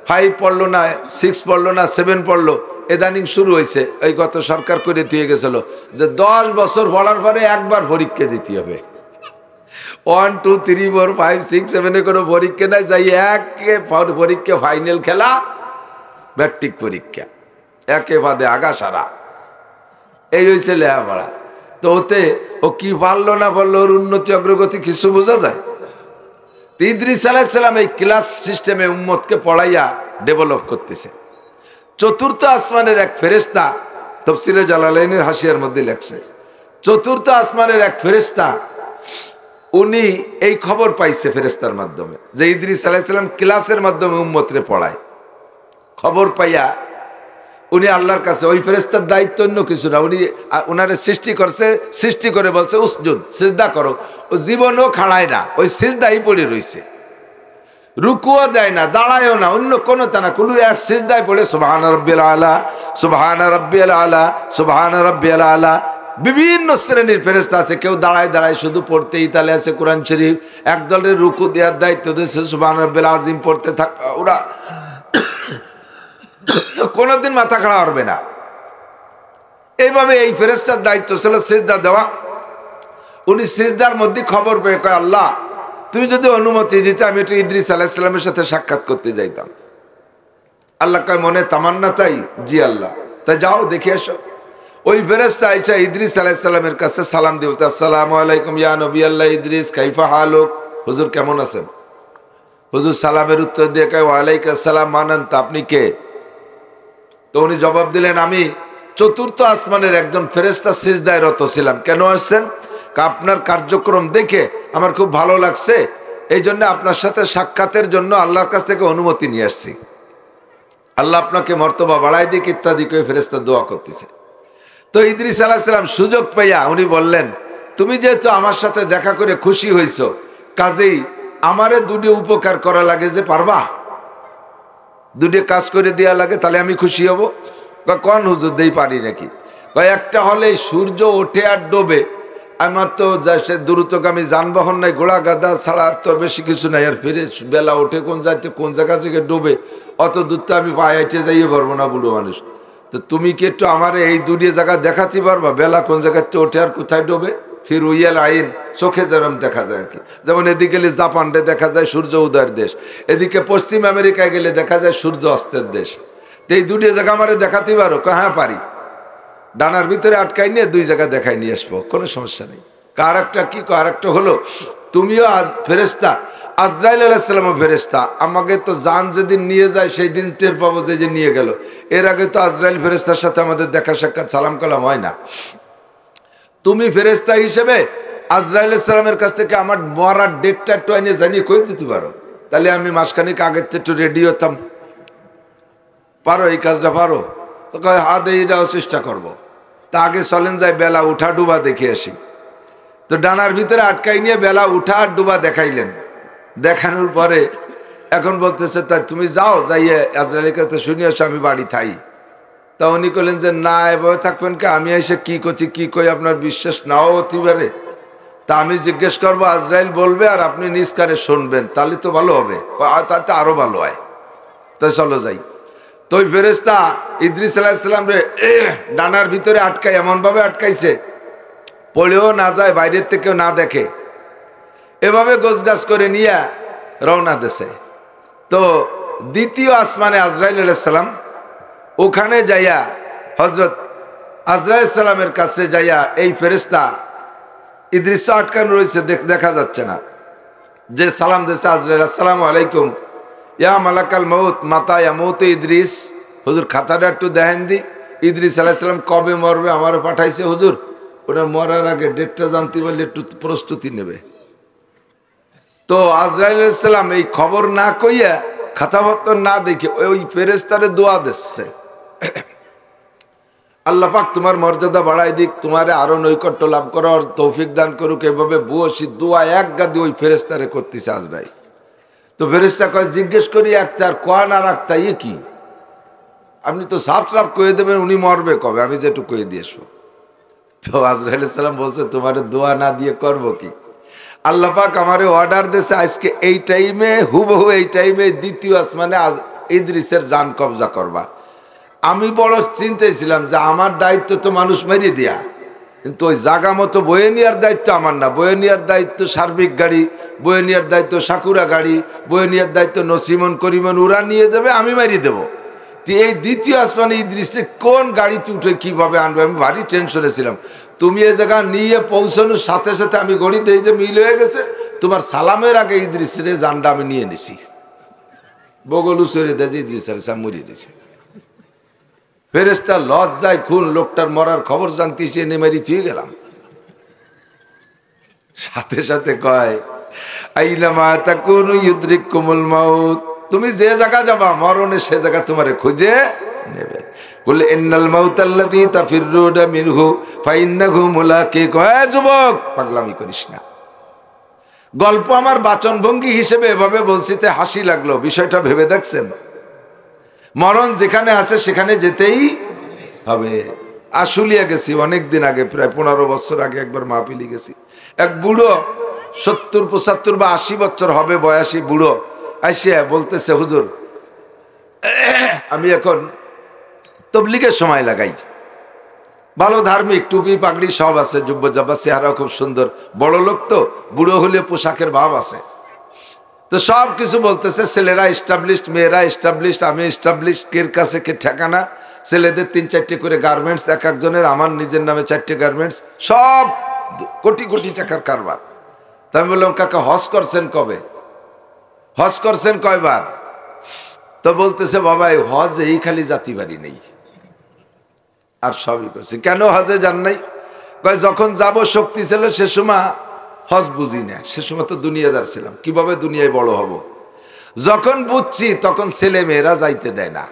5 পড়লো না, 6 পড়লো না, 7 পড়লো, এদানিং শুরু হয়েছে। এই গত সরকার করে দিয়ে গেছিল যে 10 বছর পড়ার পরে একবার পরীক্ষা দিতে হবে। 1 2 3 4 5 6 7 কোনো পরীক্ষা নাই, যাই একে পরীক্ষা, ফাইনাল খেলা, ম্যাট্রিক পরীক্ষা, একে বাদে আগা সারা। এই হয়েছে লেখাপড়া। তো ওতে ও কি পারলো না পারলো, ওর উন্নতি অগ্রগতি কিছু বোঝা যায়? ইদ্রিস আলাইহিস সালাম এই ক্লাস সিস্টেমে উম্মতকে পড়াইয়া ডেভেলপ করতেছে। 4th আসমানের এক ফেরেশতা, তাফসীরে জালালাইনের হাসিয়ার মধ্যে লেখছে, 4th আসমানের এক ফেরেশতা, উনি এই খবর পাইছে ফেরেশতার মাধ্যমে যে ইদ্রিস আলাইহিস সালাম ক্লাসের মাধ্যমে উম্মতরে পড়ায়। খবর পাইয়া উনি আল্লাহর কাছে, ওই ফেরেশতার দায়িত্ব অন্য কিছু না, উনি ওনারে সৃষ্টি করছে, সৃষ্টি করে বলছে উসজুদ, সিজদা করো। ও জীবনও খাড়ায় না, ওই সিজদাই পড়ে রইছে, রুকুও দেয় না, দাঁড়ায়ও না, অন্য কোনো তা না, কোনো এক সিজদায় পড়ে সুবহানা রাব্বিয়াল আলা, সুবহানা রাব্বিয়াল আলা, সুবহানা রাব্বিয়াল আলা। বিভিন্ন শ্রেণীর ফেরেশতা আছে, কেউ দাঁড়ায় দাঁড়ায় শুধু পড়তেই তালে আছে কোরআন শরীফ, একদলের রুকু দেওয়ার দায়িত্ব দিয়েছে, সুবহানা রাব্বিয়াল আযীম পড়তে থাক। ওরা কোনদিন মাথা খাড়া হবে না। এইভাবে এই ফেরেশতার দায়িত্ব ছিল সিজদা দেওয়া। উনি সিজদার মধ্যে খবর পেয়ে কয়, আল্লাহ তুমি যদি অনুমতি দিতে আমি একটু ইদ্রিস আলাইহিস সালামের সাথে সাক্ষাৎ করতে যাইতাম। আল্লাহ কয়, মনে তামান্না তাই? জি আল্লাহ, তাই যাও দেখে এসো। ওই ফেরেশতা আইসা ইদ্রিস আলাইহিস সালামের কাছে সালাম দিল, আসসালামু আলাইকুম ইয়া নবী আল্লাহ ইদ্রিস, কাইফা হালুক? হুজুর কেমন আছেন? হুজুর সালামের উত্তর দিয়ে কয়, ওয়ালাইকুম আসসালাম, মানান্ত, আপনি কে? তো উনি জবাব দিলেন, আমি 4th আসমানের একজন ফেরেশতা, সিজদায় রত ছিলাম। কেন আসছেন? আপনার কার্যক্রম দেখে আমার খুব ভালো লাগছে, এই জন্য আপনার সাথে সাক্ষাতের জন্য আল্লাহর কাছ থেকে অনুমতি নিয়ে আসছি। আল্লাহ আপনাকে মর্তবা বাড়াই দিক ইত্যাদি করে ফেরেশতা দোয়া করতেছে। তো ইদ্রিস আলাইহিস সালাম সুযোগ পাইয়া উনি বললেন, তুমি যেহেতু আমার সাথে দেখা করে খুশি হইছো, কাজেই আমারে 2টি উপকার করা লাগে, যে পারবা 2টি কাজ করে দেওয়া লাগে, তাহলে আমি খুশি হব। কোন হুজুর, দেই পারি নাকি? একটা হলে সূর্য ওঠে আর ডোবে, আমার তো দ্রুতগামী যানবাহন নাই, ঘোড়া গাদা ছাড়া আর তো বেশি কিছু নাই, আর ফিরে বেলা ওঠে কোন যাইতে কোন জায়গা থেকে ডোবে, অত দূর তো আমি পায়ে হেঁটে যাইয়ে পারবো না, বুড়ো মানুষ। তো তুমি কি একটু আমার এই 2টি জায়গা দেখাতে পারবা, বেলা কোন জায়গাতে ওঠে আর কোথায় ডোবে? ফির উইয়াল আইন, চোখে যেরকম দেখা যায় আর কি। যেমন এদিকে গেলে জাপানটা দেখা যায় সূর্য উদয়ের দেশ, এদিকে পশ্চিম আমেরিকায় গেলে দেখা যায় সূর্য অস্তের দেশ। তো এই 2টি জায়গা আমার দেখাতে পারো? হ্যাঁ পারি। ডানার ভিতরে আটকাই নিয়ে 2 জায়গা দেখাই নিয়ে আসবো, কোনো সমস্যা নেই। আর একটা কি, আর একটা হলো তুমিও আজ ফেরেশতা, আজরাইল আলাইহিস সালামও ফেরেশতা। আমাকে তো জান যেদিন নিয়ে যায় সেই দিন টের পাবো যে নিয়ে গেল। এর আগে তো আজরাইল ফেরেশতার সাথে আমাদের দেখা সাক্ষাৎ সালাম কালাম হয় না। তুমি ফেরেশতা হিসেবে আজরাইল আলাইহিস সালামের কাছ থেকে আমার মরার ডেটটা একটু এনে জানিয়ে কই দিতে পারো, তাহলে আমি মাসখানিক আগের থেকে একটু রেডি হতাম। পারো এই কাজটা? পারো? তো কয়, হাত এইটাও চেষ্টা করবো। তা আগে চলেন যাই বেলা উঠা ডুবা দেখে আসি। তো ডানার ভিতরে আটকাই নিয়ে বেলা উঠা আর ডুবা দেখাইলেন। দেখানোর পরে এখন বলতেছে, তাই তুমি যাও, যাইয়ে আজরাইলের কাছে শুনে আসো, আমি বাড়ি থাই। তা উনি বললেন যে না, এভাবে থাকবেন কে? আমি এসে কি করছি কি কই আপনার বিশ্বাস নাও হতে পারে। তা আমি জিজ্ঞেস করবো, আজরাইল বলবে আর আপনি নিজ কানে শুনবেন, তাহলে তো ভালো হবে। তাতে আরো ভালো হয়। তাই চলো যাই। তো ওই ফেরেশতা ইদ্রিস আলাইহিস সালাম রে ডানার ভিতরে আটকাই, এমন ভাবে আটকাইছে পড়েও না যায়, বাইরের থেকেও না দেখে, এভাবে গোছগাছ করে নিয়ে রওনা দেশে। তো দ্বিতীয় আসমানে আজরাইল আলাইহিস সালাম, ওখানে যাইয়া হযরত আজরাইল আলাইহিস সালামের কাছে যাইয়া এই ফেরেশতা ইদ্রিস আটকানো রয়েছে, দেখা যাচ্ছে না, যে সালাম দিয়েছে আজরাইল, আসসালামু আলাইকুম ইয়া মালাকাল মউত মাতা ইয়ামুত ইদ্রিস। হুজুর খাতাটা একটু দেখেন দি, ইদ্রিস আলাইহিস সালাম কবে মরবে আমারও পাঠাইছে হুজুর, ওটা মরার আগে ডেটটা জানতে পারলে একটু প্রস্তুতি নেবে। তো আজরাইল আলাইহিস সালাম এই খবর না কইয়া, খাতাপত্র না দেখে ওই ফেরেশতারে দোয়া দিচ্ছে, আল্লাহ পাক তোমার মর্যাদা বাড়াই দিক, তোমারে আরো নৈকট্য লাভ করার তৌফিক দান করুক। এভাবে বুয়সী দোয়া এক গাদি ওই ফেরেশতারে করতেছে আজরাইল। তো ফেরেশতা কয়, জিজ্ঞেস করি একটা, আর কোয়া না রাখতা ইয়ে কি, আপনি তো সাফ সাফ কয়ে দেবেন উনি মরবে কবে, আমি যেটু কয়ে দিয়ে আসবো। তো আজরাইল আলাইহিস সালাম বলছে, তোমারে দোয়া না দিয়ে করবো কি, আল্লাহ পাক আমারে অর্ডার দিয়েছে আজকে এই টাইমে, হুবহু এই টাইমে দ্বিতীয় আসমানে ইদ্রিসের জান কবজা করবা। আমি বড় চিন্তায় ছিলাম যে আমার দায়িত্ব তো মানুষ মেরে দেয়া, কিন্তু ওই জাগা মতো বয়ে নেওয়ার দায়িত্ব আমার না। বয়ে নেওয়ার দায়িত্ব সার্বিক গাড়ি, বয়ে নেওয়ার দায়িত্ব সাকুরা গাড়ি, বয়ে নেওয়ার দায়িত্ব নসিমন করিমন, ওরা নিয়ে দেবে, আমি মেরে দেবো। তো এই দ্বিতীয় আসমানে ইদ্রিসে কোন গাড়িতে উঠে কিভাবে আনবে, আমি ভারী টেনশনে ছিলাম। তুমি এই জায়গা নিয়ে পৌঁছানোর সাথে সাথে আমি গড়ি দেই যে মিল হয়ে গেছে, তোমার সালামের আগে ইদ্রিসের জানটা আমি নিয়ে নিছি, বগলু সরে দেয় যে ইদ্রিস আলাইহিস সালাম মরিয়ে দিয়েছে। ফেরেশতা লজ্জায় খুন, লোকটার মরার খবর জানতে চেয়ে নেমেরি থুয়ে গেলাম। সাথে সাথে কয়, আইনামা তাকুনু ইউদরিকুমুল মাউত, তুমি যে জায়গা যাবা মরণে সে জায়গা তোমারে খুঁজে নেবে। বলে ইন্নাল মাউতাল্লাযী তাফিররুনা মিনহু ফাইন্নাহু মুলাকিকুহু। এ যুবক, পাগলামি করিস না। গল্প আমার বাচনভঙ্গি হিসেবে এভাবে বলছি, তে হাসি লাগলো, বিষয়টা ভেবে দেখছেন? মরণ যেখানে আছে সেখানে যেতেই হবে। আশুলিয়া গেছি অনেকদিন আগে, প্রায় 15 বছর আগে একবার মাহফিলি গেছি। এক বুড়ো 70, 75 বা 80 বছর হবে বয়সী বুড়ো আইসিয়া বলতেছে, হুজুর আমি এখন তবলিগের সময় লাগাই, ভালো ধার্মিক, টুপি পাগড়ি সব আছে, জুব্ব জাব্বা, চেহারা খুব সুন্দর, বড় লোক তো, বুড়ো হলে পোশাকের ভাব আছে। তো সব কিছু বলতেছে, ছেলেরা এস্টাবলিশড, মেয়েরা এস্টাবলিশড, আমি এস্টাবলিশড, কের কাছে কে ঠিকানা, ছেলেদের 3-4টে করে গার্মেন্টস এক একজনের, আমার নিজের নামে 4টে গার্মেন্টস, সব কোটি কোটি টাকার কারবার। তাই আমি বললাম, কাকা হজ করছেন কবে, হজ করছেন কয়বার? তো বলতেছে, বাবা এই হজ এই খালি জাতি বাড়ি নেই, আর সবই করছে। কেন হজে যান নাই? কয় যখন যাব শক্তি ছিল সে সময় হজ বুঝি না, সে সময় তো দুনিয়াদার ছিলাম, কিভাবে দুনিয়ায় বড় হব। যখন বুঝছি তখন ছেলে মেয়েরা যাইতে দেয় না।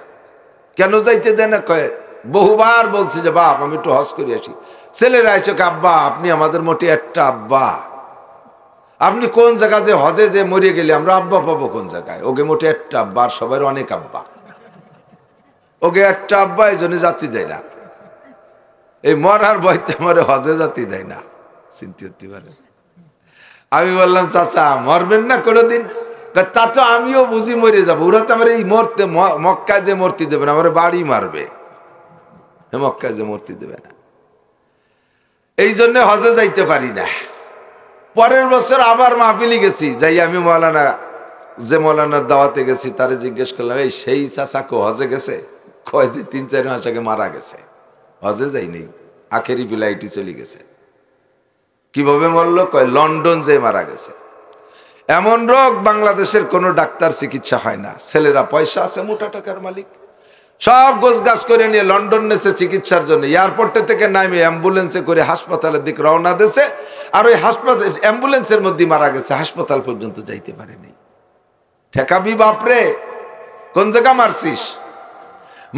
কেন যাইতে দেয় না? কয় বহুবার বলছি যে বাপ আমি একটু হজ করে আসি, ছেলেরা এসে আব্বা আপনি আমাদের মোটে একটা আব্বা, আপনি কোন জায়গায় যে হজে যে মরে গেলে আমরা আব্বা পাবো কোন জায়গায়, ওকে মোটে একটা আব্বা, আর সবার অনেক আব্বা, ওকে একটা আব্বা, এই জন্য জাতি দেয় না। এই মরার ভয়তে আমার হজে জাতি দেয় না, চিন্তা করতে পারে। আমি বললাম, চাচা মরবেন না কোনোদিন? তা তো আমিও বুঝি মরে যাবো, ওরা তো আমার এই মরতে, মক্কায় যে মূর্তি দেবে না, আমার বাড়ি মারবে, মক্কায় যে মূর্তি দেবে না, এই জন্য হজে যাইতে পারি না। পরের বছর আবার মাহফিলি গেছি, যাই আমি মৌলানা, যে মৌলানার দাওয়াতে গেছি তারে জিজ্ঞেস করলাম, এই সেই চাচা কো হজে গেছে? কয় যে 3-4 মাস আগে মারা গেছে, হজে যাইনি, আখেরি ফ্লাইটে চলে গেছে। কিভাবে মরলো? কয় লন্ডন যে মারা গেছে। এমন রোগ বাংলাদেশের কোনো ডাক্তার চিকিৎসা হয় না, ছেলেরা পয়সা আছে, মোটা টাকার মালিক, সব গোছগাছ করে নিয়ে লন্ডন নেছে চিকিৎসার জন্য। এয়ারপোর্টে থেকে নামে অ্যাম্বুলেন্সে করে হাসপাতালের দিকে রওনা দিয়েছে, আর ওই হাসপাতাল অ্যাম্বুলেন্সের মধ্যে মারা গেছে, হাসপাতাল পর্যন্ত যাইতে পারেনি। ঠেকাবি বাপরে, কোন জায়গা মারছিস?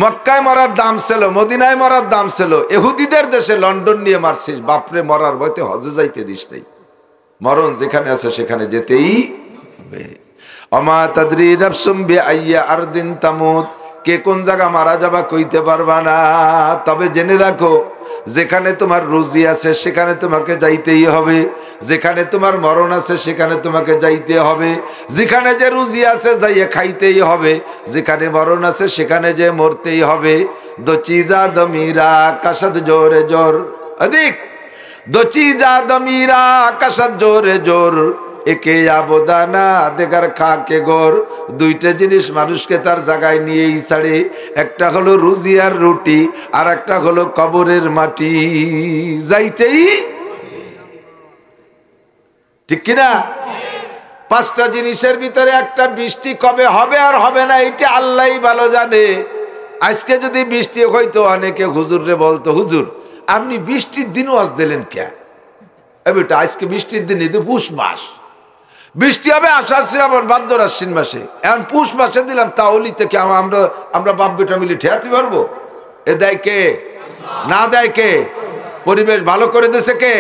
মক্কায় মরার দাম ছিল, মদিনায় মরার দাম ছিল, ইহুদিদের দেশে লন্ডন নিয়ে মারছিস, বাপরে মরার ভয়তে হজে যাইতে দিস নাই। মরণ যেখানে আছে সেখানে যেতেই হবে। অমা তাদরি নাফসুম বিআইয়্যি আরদিন তামুত, কে কোন জায়গা মারা যাবা কইতে পারবা না। তবে জেনে রাখো, যেখানে তোমার রুজি আছে সেখানে তোমাকে যাইতেই হবে, যেখানে তোমার মরণ আছে সেখানে তোমাকে যাইতে হবে। যেখানে যে রুজি আছে যাইয়ে খাইতেই হবে, যেখানে মরণ আছে সেখানে যে মরতেই হবে। দো চিজা দমিরা কাসাদ জোরে জোর অধিক, দচি জাদ মীরা আকাশাত জোরে জোর একে আবদানা দেগার খাকে গোর। দুইটা জিনিস মানুষকে তার জায়গায় নিয়েই ছাড়ে, একটা হলো রুজি আর রুটি, আর একটা হলো কবরের মাটি। যাইতেই ঠিক কিনা? পাঁচটা জিনিসের ভিতরে একটা বৃষ্টি কবে হবে আর হবে না এটা আল্লাহই ভালো জানে। আজকে যদি বৃষ্টি হইতো, অনেকে হুজুরে বলতো, হুজুর আপনি বৃষ্টির দিন ওয়াজ দিলেন কে? বেটা আজকে বৃষ্টির দিন, এই পুষ মাস, বৃষ্টি হবে আষাঢ় শ্রাবণ ভাদ্র আশ্বিন মাসে। এখন পুষ মাসে দিলাম, তাহলে থেকে আমরা বাপ বেটা মিলে ঠেয়াতে পারবো? এ দেয় কে? না দেয় কে? পরিবেশ ভালো করে দিয়েছে কে?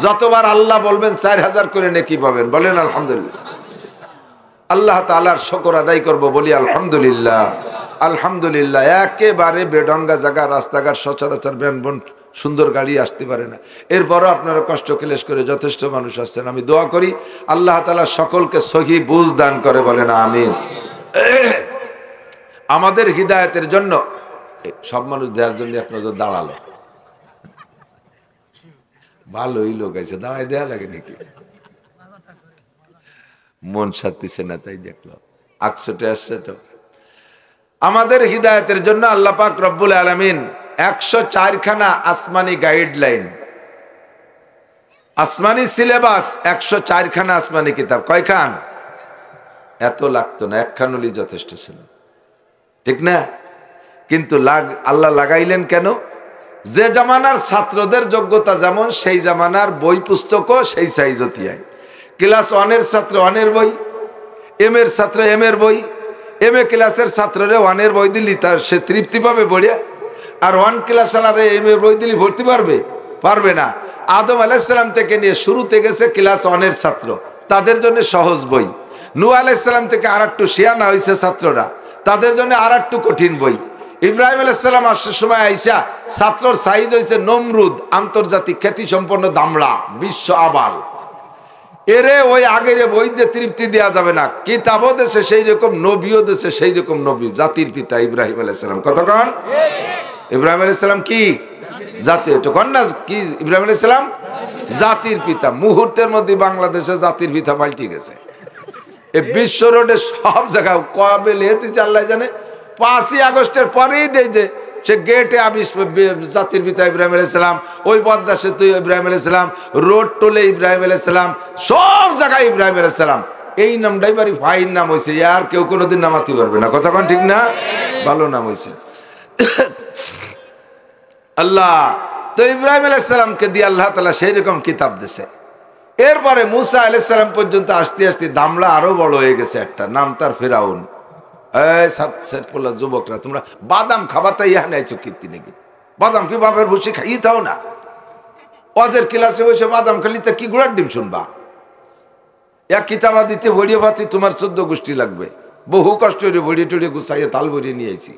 যতবার আল্লাহ বলবেন 4000 করে নেকি পাবেন। বলেন আলহামদুলিল্লাহ। আল্লাহ তাআলার শুকর আদায় করব, বলি আলহামদুলিল্লাহ। আলহামদুলিল্লাহ। একেবারে বেডঙ্গা জায়গা, রাস্তাঘাট সচরাচর ব্যানবন সুন্দর গাড়ি আসতে পারে না, এরপরও আপনারা কষ্ট ক্লেশ করে যথেষ্ট মানুষ আসছেন। আমি দোয়া করি আল্লাহ তাআলা সকলকে সহি বুঝ দান করে, বলেন আমিন। আমাদের হিদায়াতের জন্য সব মানুষ দেওয়ার জন্য এক নজর দাঁড়ালো, ভালোই লোক আছে, দাঁড়ায় দেয়া লাগে নাকি? মন সাথিছে না তাই দেখলাম, আকশোটে আসছে তো। আমাদের হিদায়াতের জন্য আল্লাহ পাক রব্বুল আলামিন 104 খানা আসমানি গাইডলাইন, আসমানি সিলেবাস, 104 খানা আসমানি কিতাব। কয় খান? এত লাগতো না, একখান হলেই যথেষ্ট ছিল, ঠিক না? কিন্তু আল্লাহ লাগাইলেন কেন? যে জামানার ছাত্রদের যোগ্যতা যেমন, সেই জামানার বই পুস্তকও সেই সাইজতিয়ায়। ক্লাস 1-এর ছাত্র 1-এর বই, এম এর ছাত্র এম এর বই, এম এ ক্লাসের ছাত্ররে 1-এর বই দিলি তার সে তৃপ্তি পাবে বলিয়া? আর 1 ক্লাস আলারে এম এর বই দিলি ভর্তি পারবে? পারবে না। আদম আলাইহিস সালাম থেকে নিয়ে শুরুতে গেছে ক্লাস 1-এর ছাত্র, তাদের জন্য সহজ বই। নূহ আলাইহিস সালাম থেকে আর একটু শিয়ানা হয়েছে ছাত্ররা, তাদের জন্য আর একটু কঠিন বই। ইব্রাহিম আলাইহিস সালাম আসার সময় আইসা ছাত্রর সাইজ হয়েছে নমরুদ, আন্তর্জাতিক খ্যাতি সম্পন্ন দামড়া, বিশ্ব আবাল। এরে ওই আগের বই দিয়ে তৃপ্তি দেওয়া যাবে না। কিতাবও দেশে সেই রকম, নবীও দেশে সেই রকম নবী, জাতির পিতা ইব্রাহিম আলাইহিস সালাম। কতক্ষণ? ইব্রাহিম আলাইহিস সালাম কি জাতি? একটু কন না, কি ইব্রাহিম আলাইহিস সালাম জাতির পিতা। মুহূর্তের মধ্যে বাংলাদেশে জাতির পিতা পাল্টে গেছে। এই বিশ্ব রোডে সব জায়গায় কবে তুই আল্লাহ জানে। 5ই আগস্টের পরেই দেয় যে সে গেটে জাতির পিতা ইব্রাহিম আলাইহিস সালাম, ওই পদ্মা সেতু ইব্রাহিম আলাইহিস সালাম, রোড টোলে ইব্রাহিম আলাইহিস সালাম, সব জায়গায় ইব্রাহিম আলাইহিস সালাম। এই নামটাই বাড়ি ফাইন নাম হয়েছে, আর কেউ কোনোদিন নামাতে পারবে না। কতক্ষণ ঠিক না? ভালো নাম হয়েছে। আল্লাহ তো ইব্রাহিম আলাইহিস সালামকে দিয়ে আল্লাহ তাআলা সেই রকম কিতাব দিছে। এরপরে মুসা আলাইহিস সালাম পর্যন্ত আসতে আসতে দামলা আরো বড় হয়ে গেছে, একটা নাম তার ফেরাউন। যুবকরা তোমরা বাদাম খাবা, তাই ইহা নাইছো কীর্তি নাকি? বাদাম কি বাপের বসে খাই তাও না? অজের ক্লাসে বসে বাদাম খালি তা কি গুড়ার ডিম শুনবা? এক কিতাবা দিতে ভরিয়ে ভাতি তোমার 14 গোষ্ঠী লাগবে। বহু কষ্ট করে ভরিয়ে টড়িয়ে গুছাইয়ে তাল ভরিয়ে নিয়েছি,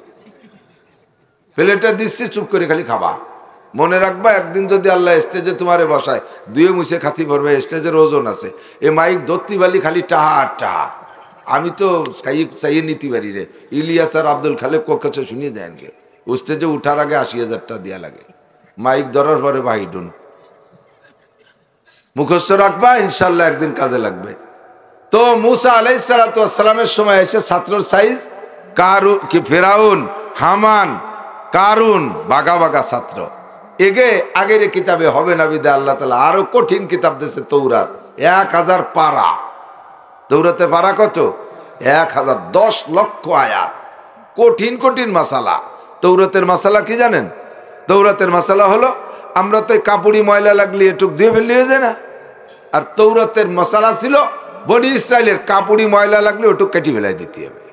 প্লেটে দিচ্ছি, চুপ করে খালি খাবা। মনে রাখবা, একদিন যদি আল্লাহ স্টেজে তোমারে বসায়, দুয়ে মুছে খাতি পড়বে, স্টেজের ওজন আছে। এ মাইক ধরতে পারলি খালি টাহা আর টাহা। আমি তো চাইয়ে নিতে পারি রে। ইলিয়াস আর আব্দুল খালেক কাছে শুনিয়ে দেন গে, ও স্টেজে উঠার আগে 80,000 টাকা দেওয়া লাগে। মাইক ধরার পরে বাহিডুন মুখস্থ রাখবা, ইনশাল্লাহ একদিন কাজে লাগবে। তো মুসা আলাইহিস সালাতু ওয়াস সালামের সময় এসে ছাত্রর সাইজ ফেরাউন, হামান, কারুন, বাগা বাগা ছাত্র। এগে আগের কিতাবে হবে না বিদা আল্লাহ তাআলা আরো কঠিন কিতাব দিয়েছে তৌরাত। 1000 পারা। তৌরাতে পারা কত? 1000, 10 লক্ষ আয়াত, কঠিন কঠিন মাসালা। তৌরাতের মাসালা কি জানেন? তৌরাতের মাসালা হলো, আমরা তো কাপড়ি ময়লা লাগলে এটুক দিয়ে ফেললে হয়ে যায় না? আর তৌরাতের মাসালা ছিল বডি স্টাইলের, কাপড়ি ময়লা লাগলে ওটুক কেটে ফেলাই দিতে হবে।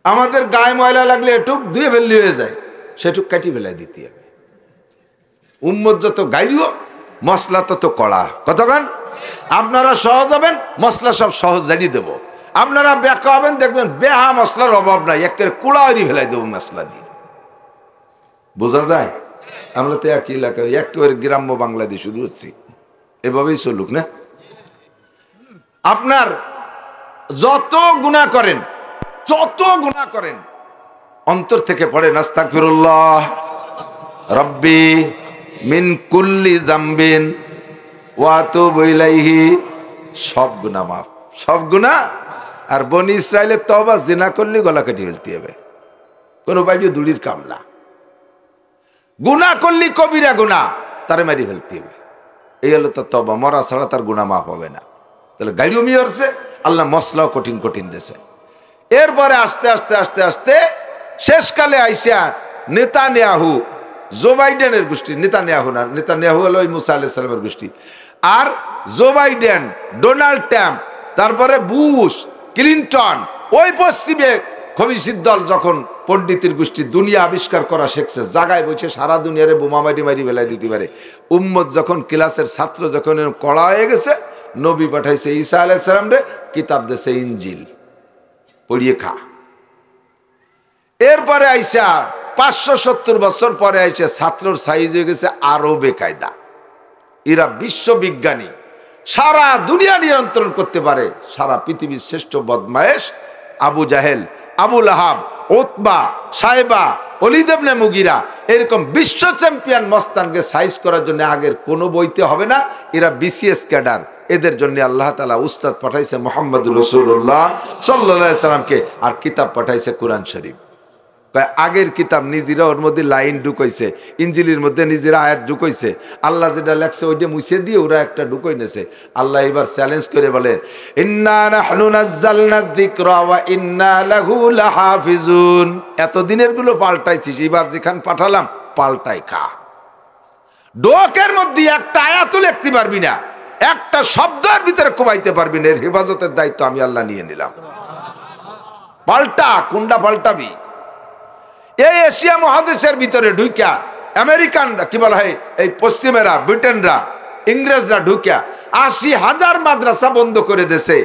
আমাদের গায়ে ময়লা লাগলে এটুক ধুয়ে ফেললে হয়ে যায়, সেটুক কেটে ফেলাই দিতে হবে। উম্মত যত গাইরিও মশলা তত কড়া। কতক্ষণ? আপনারা সহজ হবেন, মশলা সব সহজ জানিয়ে দেবো। আপনারা ব্যাখ্যা হবেন, দেখবেন বেহা মশলার অভাব নাই, একের কুড়াই ফেলাই দেবো মশলা দিয়ে। বোঝা যায়? আমরা তো একই এলাকায়, একেবারে গ্রাম্য বাংলাদেশ শুরু হচ্ছি, এভাবেই চলুক না। আপনার যত গুনাহ করেন, অন্তর থেকে পড়েন আস্তাগফিরুল্লাহ রাব্বি মিন কুল্লি জামবিন ওয়া আতুবু ইলাইহি, সব গুনাহ মাফ, সব গুনাহ। আর বনি ইসরাইলের তওবা জিনা করলে গলা কেটে ফেলতে হবে, কোনো বাইরে দুলির কাম না। গুনাহ করলি কবিরা গুনাহ, তারে মারি ফেলতে হবে, এই হলো তার তওবা। মরা ছাড়া তার গুনাহ মাফ হবে না। তাহলে গাইরু মিয়রছে আল্লাহ মশলাও কঠিন কঠিন দিয়েছে। এরপরে আস্তে আস্তে আস্তে আস্তে শেষকালে আইসা নেতানিয়াহু, জো বাইডেনের গোষ্ঠী, নেতানিয়াহু না, নেতানিয়াহু হলো ওই মুসা আলাইহিস সালামের গোষ্ঠী, আর জো বাইডেন, ডোনাল্ড ট্রাম্প, তারপরে বুশ, ক্লিনটন, ওই পশ্চিমে খবিসির দল যখন পণ্ডিতের গোষ্ঠী দুনিয়া আবিষ্কার করা শিখছে, জাগায় বসে সারা দুনিয়ারে বোমা মারি মারি বেলায় দিতে পারে, উম্মত যখন ক্লাসের ছাত্র যখন কড়া হয়ে গেছে, নবী পাঠাইছে ঈসা আলাইহিস সালাম রে, কিতাব দিয়েছে ইনজিল, পড়িয়ে খা। এরপরে আইসা 570 বছর পরে আইসা ছাত্রর সাইজ হয়ে গেছে আরো বেকায়দা। এরা বিশ্ববিজ্ঞানী, সারা দুনিয়া নিয়ন্ত্রণ করতে পারে। সারা পৃথিবীর শ্রেষ্ঠ বদমায়েশ আবু জাহেল, আবু লাহাব, উতবা, সাইবা, ওলীদ ইবনে মুগিরা, এরকম বিশ্ব চ্যাম্পিয়ন মস্তানকে সাইজ করার জন্য আগের কোনো বইতে হবে না। এরা বিসিএস ক্যাডার। এদের জন্য আল্লাহ তাআলা উস্তাদ পাঠাইছে মুহাম্মদুর রাসূলুল্লাহ সাল্লাল্লাহু আলাইহি সাল্লামকে, আর কিতাব পাঠাইছে কোরআন শরীফ। আগের কিতাব নিজেরা ওর মধ্যে লাইন ঢুকাইছে, ইঞ্জিলের মধ্যে নিজেরা আয়াত ঢুকাইছে, আল্লাহ যেটা লেখছে ওইটা মুছে দিয়ে ওরা একটা ঢুকাই নেছে। আল্লাহ এবার চ্যালেঞ্জ করে বলেন, ইন্না নাহনু নাযালনা যিকরা ওয়া ইন্না লাহু লাহাফিজুন। এতদিনের গুলো পাল্টাইছিস, এবার যেখান পাঠালাম পাল্টাই খা। ডোকের মধ্যে একটা আয়াতও লিখতে পারবি না, একটা শব্দের ভিতরে কমাইতে পারবি না। এর হেফাজতের দায়িত্ব আমি আল্লাহ নিয়ে নিলাম। পাল্টা, কোনটা পাল্টাবি? এই এশিয়া মহাদেশের ভিতরে ঢুকিয়া আমেরিকানরা, কি বলা হয়, এই পশ্চিমেরা, ব্রিটেনরা, ইংরেজরা ঢুকিয়া 80,000 মাদ্রাসা বন্ধ করে দিয়েছে,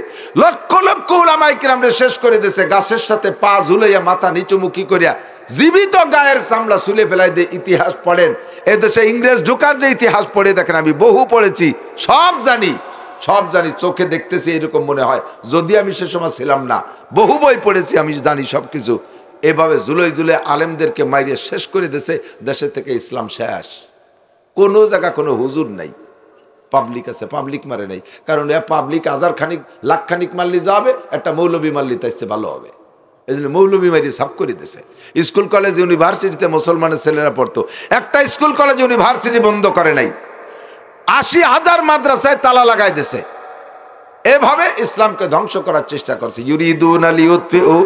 লক্ষ লক্ষ উলামায়ে কিরামরে শেষ করে দিয়েছে। গাছের সাথে পা ঝুলাইয়া মাথা নিচুমুখী করিয়া জীবিত গায়ের চামড়া চুলে ফেলাই দিয়ে ইতিহাস পড়েন। এদেশে ইংরেজ ঢুকার যে ইতিহাস পড়ে দেখেন, আমি বহু পড়েছি, সব জানি, সব জানি, চোখে দেখতেছি এরকম মনে হয়, যদি আমি সে সময় ছিলাম না। বহু বই পড়েছি, আমি জানি সব কিছু। এভাবে জুলাই জুলাই আলেমদেরকে মাইরে শেষ করে দিয়েছে। দেশে থেকে ইসলাম শেষ। কোনো জায়গা কোনো হুজুর নাই, পাবলিক আছে, পাবলিক মারে নাই। কারণ এ পাবলিক 1000 খানিক লাখ খানিক মারলি যাবে, একটা মৌলবী মারলি তাইছে ভালো হবে। এই জন্য মৌলবী মারিয়ে সাফ করে দিয়েছে। স্কুল কলেজ ইউনিভার্সিটিতে মুসলমানের ছেলেরা পড়তো, একটা স্কুল কলেজ ইউনিভার্সিটি বন্ধ করে নাই। 80,000 মাদ্রাসায় তালা লাগাই দিয়েছে। এভাবে ইসলামকে ধ্বংস করার চেষ্টা করছে। ইউরিদুনা লিইউতফিউ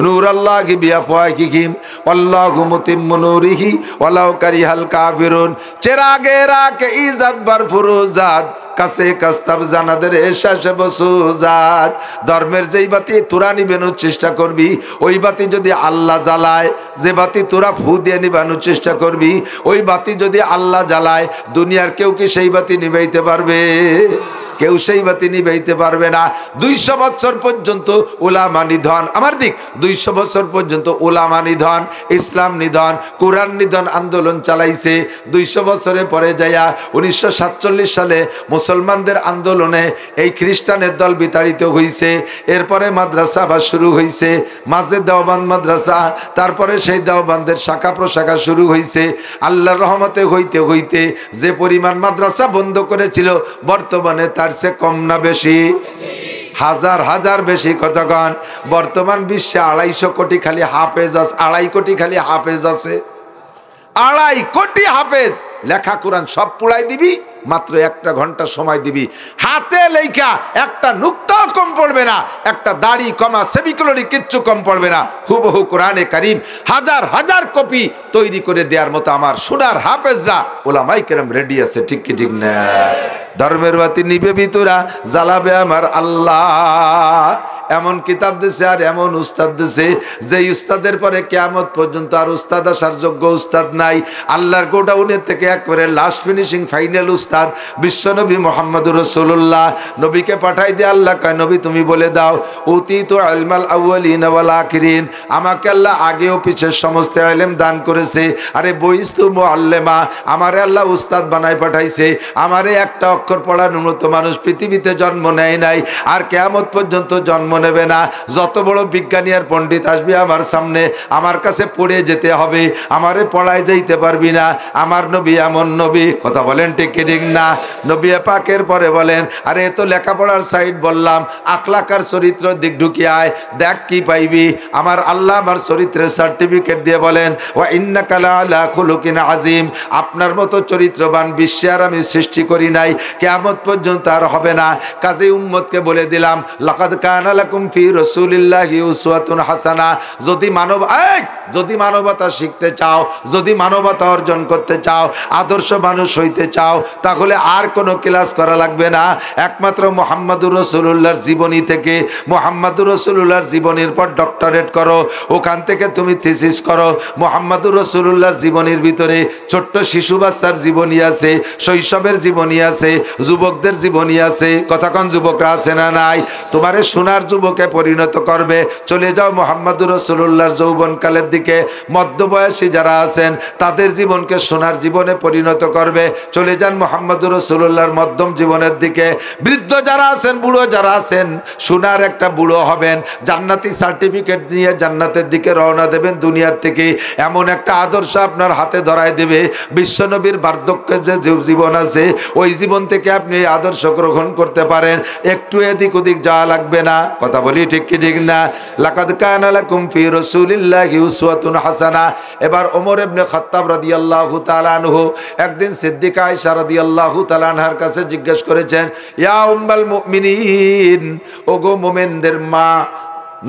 নূরাল্লাহি বিআফওয়াহিহিম ওয়াল্লাহু মুতিম্মু নূরিহি ওয়ালাউ কারিহাল কাফিরুন। চেরাগেরা কে ইজাত বার ফুরুজাত কাছে কাস্তাব জানাদের এশাস বসুজাত। ধর্মের যেই বাতি তোরা নিবানোর চেষ্টা করবি, ওই বাতি যদি আল্লাহ জ্বালায়, যে বাতি তোরা ফু দিয়ে নিবানোর চেষ্টা করবি, ওই বাতি যদি আল্লাহ জ্বালায়, দুনিয়ার কেউ কি সেই বাতি নিভাইতে পারবে? কেউ সেই বাতি নিভাইতে পারবে না। 200 বছর পর্যন্ত উলামা নিধন, আমার দিক 200 বছর পর্যন্ত উলামা নিধন, ইসলাম নিধন, কোরআন নিধন আন্দোলন চালাইছে। 200 বছরের পরে যাইয়া 1947 সালে মুসলমানদের আন্দোলনে এই খ্রিস্টানের দল বিতাড়িত হইছে। এরপরে মাদ্রাসা আবার শুরু হইছে, মাঝে দেওবান্দ মাদ্রাসা, তারপরে সেই দেওবান্দের শাখা প্রশাখা শুরু হইছে। আল্লাহর রহমতে হইতে হইতে যে পরিমাণ মাদ্রাসা বন্ধ করেছিল, বর্তমানে তার সে কম না বেশি? হাজার হাজার বেশি। কতক্ষণ? বর্তমান বিশ্বে 250 কোটি খালি হাফেজ আছে, 2.5 কোটি খালি হাফেজ আছে। 2.5 কোটি হাফেজ লেখা কোরআন সব পুড়াই দিবি, মাত্র 1 ঘন্টা সময় দিবি, হাতে লেখা একটা নুক্তাও কম পড়বে না, একটা দাড়ি কমা সেমিকোলনি কিচ্ছু কম পড়বে না। হুবহু কোরআনে কারীম হাজার হাজার কপি তৈরি করে দেওয়ার মতো আমার সোনার হাফেজরা ওলামায়ে কেরাম রেডি আছে। ঠিক কি ঠিক না? ধর্মের বাতি নিবে ভিতরা জ্বালাবে আমার আল্লাহ। এমন কিতাব দিছে আর এমন উস্তাদ দিছে, যে উস্তাদের পরে কিয়ামত পর্যন্ত আর উস্তাদ আসার যোগ্য উস্তাদ নাই। আল্লাহর গোডাউনের থেকে একবারে লাস্ট ফিনিশিং ফাইনাল উস্তাদ বিশ্বনবী মুহাম্মদুর রাসূলুল্লাহ। নবীকে পাঠাই দিয়ে আল্লাহ কয়, নবী তুমি বলে দাও, উতীতু ইলমাল আউয়ালিন ওয়াল আখিরিন, আমাকে আল্লাহ আগেও পিছের সমস্ত ইলম দান করেছে। আরে বইস্তু মুআল্লিমা, আমারে আল্লাহ উস্তাদ বানাই পাঠাইছে। আমারে একটা অক্ষর পড়ানোর মতো মানুষ পৃথিবীতে জন্ম নেয় নাই, আর কিয়ামত পর্যন্ত জন্ম নেবে না। যত বড় বিজ্ঞানী আর পণ্ডিত আসবে আমার সামনে, আমার কাছে পড়ে যেতে হবে, আমারে পড়ায় যাইতে পারবি না। আমার নবী এমন নবী, কথা বলেন ঠিক কি ঠিক না? নবী পাকের পরে বলেন, আরে এ তো লেখাপড়ার সাইড বললাম, আখলাকার চরিত্র দিক ঢুকিয়ে আয়, দেখ কি পাইবি। আমার আল্লাহ আমার চরিত্রের সার্টিফিকেট দিয়ে বলেন, ওয়া ইন্নাকা লাআলা খুলুকিন আযীম, আপনার মতো চরিত্রবান বিশ্বে আর আমি সৃষ্টি করি নাই, কিয়ামত পর্যন্ত আর হবে না। কাজেই উম্মতকে বলে দিলাম, লাকাদ কানা লাকুম ফি রাসূলিল্লাহি উসওয়াতুন হাসানা। যদি মানবতা শিখতে চাও, যদি মানবতা অর্জন করতে চাও, আদর্শ মানুষ হইতে চাও, তাহলে আর কোনো ক্লাস করা লাগবে না। একমাত্র মুহাম্মদুর রাসূলুল্লাহর জীবনী থেকে, মুহাম্মদুর রাসূলুল্লাহর জীবনীর পর ডক্টরেট করো, ওখান থেকে তুমি থিসিস করো। মুহাম্মদুর রাসূলুল্লাহর জীবনীর ভিতরে ছোট্ট শিশু বাচ্চার জীবনী আছে, শৈশবের জীবনী আছে, যুবকদের জীবনী আছে। কথাক্ষণ যুবকরা আছে না নাই? তোমারে সোনার যুবকে পরিণত করবে। চলে যাও মুহাম্মদুর রাসূলুল্লাহর যৌবনকালের দিকে। মধ্যবয়সী যারা আছেন তাদের জীবনকে সোনার জীবনে পরিণত করবে। চলে যান মুহাম্মদুর রাসূলুল্লাহর মধ্যম জীবনের দিকে। বৃদ্ধ যারা আছেন, বুড়ো যারা আছেন, সোনার একটা বুড়ো হবেন, জান্নাতি সার্টিফিকেট নিয়ে জান্নাতের দিকে রওনা দেবেন দুনিয়ার থেকে। এমন একটা আদর্শ আপনার হাতে ধরায় দেবে, বিশ্বনবীর বার্ধক্যের যে জীবন আছে, ওই জীবন থেকে আপনি এই আদর্শ গ্রহণ করতে পারেন, একটু এদিক ওদিক যাওয়া লাগবে না। কথা বলি ঠিক কি ঠিক না? লাকাদ কানা লাকুম ফি রাসূলিল্লাহি উসওয়াতুন হাসানা। এবার ওমর ইবনে খাত্তাব রাদিয়াল্লাহু তাআলা আনহু একদিন সিদ্দিকা আয়েশা রাদিয়াল্লাহু তাআলা আনহার কাছে জিজ্ঞেস করেছেন, ইয়া উম্মাল মুমিনিন, ওগো মুমিনদের মা।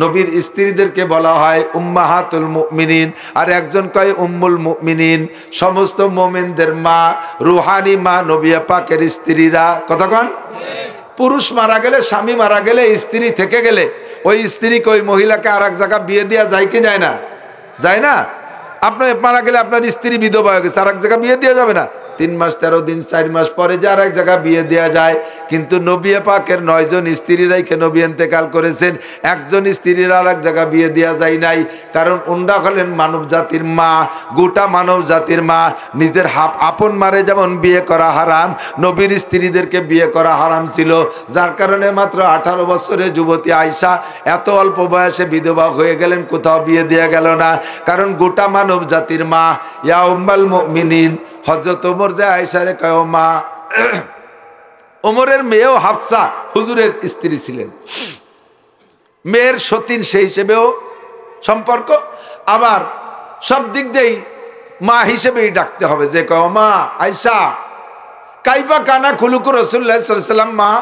নবীর স্ত্রীদেরকে বলা হয় উম্মাহাতুল মুমিনিন, আর একজন কয় উম্মুল মুমিনিন। সমস্ত মুমিনদের মা, রুহানি মা নবী পাকের স্ত্রীরা। কতক্ষণ? পুরুষ মারা গেলে, স্বামী মারা গেলে, স্ত্রী থেকে গেলে, ওই স্ত্রীকে, ওই মহিলাকে আর এক জায়গা বিয়ে দেওয়া যায় কি যায় না? যায় না? আপনার মারা গেলে আপনার স্ত্রী বিধবা হয়ে গেছে, আর এক জায়গা বিয়ে দেওয়া যাবে না? 3 মাস 13 দিন 4 মাস পরে যে আর এক জায়গা বিয়ে দেওয়া যায়। কিন্তু নবী পাকের 9 জন স্ত্রী রাইখে নবী ইন্তেকাল করেছেন, একজন স্ত্রীর আর এক জায়গা বিয়ে দেওয়া যায় নাই। কারণ উন্ডা হলেন মানব জাতির মা, গোটা মানব জাতির মা। নিজের আপন মারে যেমন বিয়ে করা হারাম, নবীর স্ত্রীদেরকে বিয়ে করা হারাম ছিল। যার কারণে মাত্র 18 বছরের যুবতী আয়েশা এত অল্প বয়সে বিধবা হয়ে গেলেন, কোথাও বিয়ে দেওয়া গেল না। কারণ গোটা মানব জাতির মা। ইয়া উম্মাল মুমিনিন, হযরত ওমর যে আয়েশারে কয় ও মা। ওমরের মেয়েও হাফসা হুজুরের স্ত্রী ছিলেন, মেয়ের সতীন সেই হিসেবেও সম্পর্ক। আবার সব দিক দিয়েই মা হিসেবেই ডাকতে হবে, যে কয় মা আয়েশা কাইফা কানা খুলুকু রাসূলুল্লাহ সাল্লাল্লাহু আলাইহি ওয়াসাল্লাম। মা,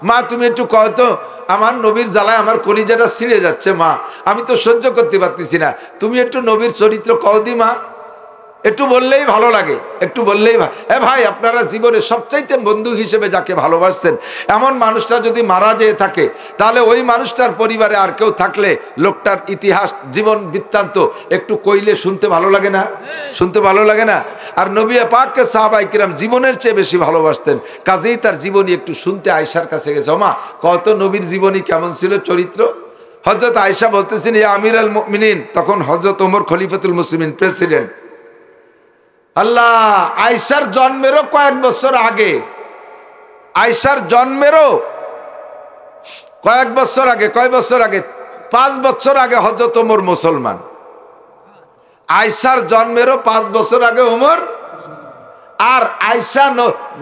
মা তুমি একটু কও তো, আমার নবীর জ্বালায় আমার কলিজাটা ছিঁড়ে যাচ্ছে মা, আমি তো সহ্য করতে পারতেছি না, তুমি একটু নবীর চরিত্র কও দি মা। একটু বললেই ভালো লাগে, একটু বললেই ভাই, আপনারা জীবনে সবচাইতে বন্ধু হিসেবে যাকে ভালোবাসছেন, এমন মানুষটা যদি মারা যেয়ে থাকে, তাহলে ওই মানুষটার পরিবারে আর কেউ থাকলে লোকটার ইতিহাস, জীবন বৃত্তান্ত একটু কইলে শুনতে ভালো লাগে না? শুনতে ভালো লাগে না? আর নবী পাককে সাহাবায়ে কিরাম জীবনের চেয়ে বেশি ভালোবাসতেন, কাজেই তার জীবনী একটু শুনতে আয়েশার কাছে গেছে। ওমা কত নবীর জীবনী কেমন ছিল, চরিত্র। হযরত আয়েশা বলতেছেন, ইয়া আমিরুল মুমিনিন, তখন হযরত ওমর খলিফাতুল মুসলিমিন, প্রেসিডেন্ট। আল্লাহ, আয়েশার জন্মেরও কয়েক বছর আগে, আয়েশার জন্মেরও কয়েক বছর আগে, কয় বছর আগে? 5 বছর আগে হযরত ওমর মুসলমান। আয়েশার জন্মেরও 5 বছর আগে ওমর। আর আয়েশা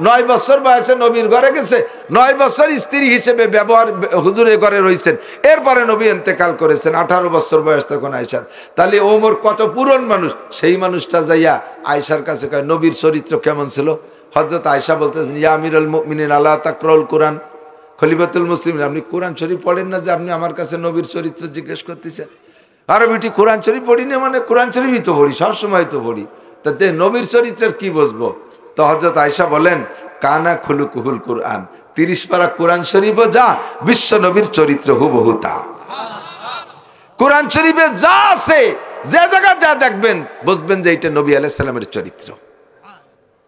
9 বছর বয়সে নবীর ঘরে গেছে, 9 বছর স্ত্রী হিসেবে ব্যবহার হুজুরের ঘরে রয়েছেন। এরপরে নবী ইন্তেকাল করেছেন, 18 বছর বয়স তখন আয়েশার। তাহলে ওমর কত পুরন মানুষ, সেই মানুষটা যাইয়া আয়েশার কাছে কয় নবীর চরিত্র কেমন ছিল। হযরত আয়েশা বলতেছেন, ইয়া আমিরুল মুমিনিন আলা তাকরাউল কুরআন, খলিফাতুল মুসলিমিন, আপনি কোরআন শরীফ পড়েন না যে আপনি আমার কাছে নবীর চরিত্র জিজ্ঞেস করতেছেন? আরে বেটি, কোরআন শরীফ পড়ি না মানে কোরআন শরীফই তো পড়ি, সবসময় তো পড়ি, তাতে নবীর চরিত্রের কি বুঝবো? তো হযরত আয়েশা বলেন, কানা খুলুকুহুল কুরআন, 30 পারা কোরআন শরীফও যা, বিশ্ব নবীর চরিত্র হুবহু তা। কোরআন শরীফে যা আছে, যে জায়গা যা দেখবেন বুঝবেন যে এটা নবী আলাইহিস সালামের চরিত্র।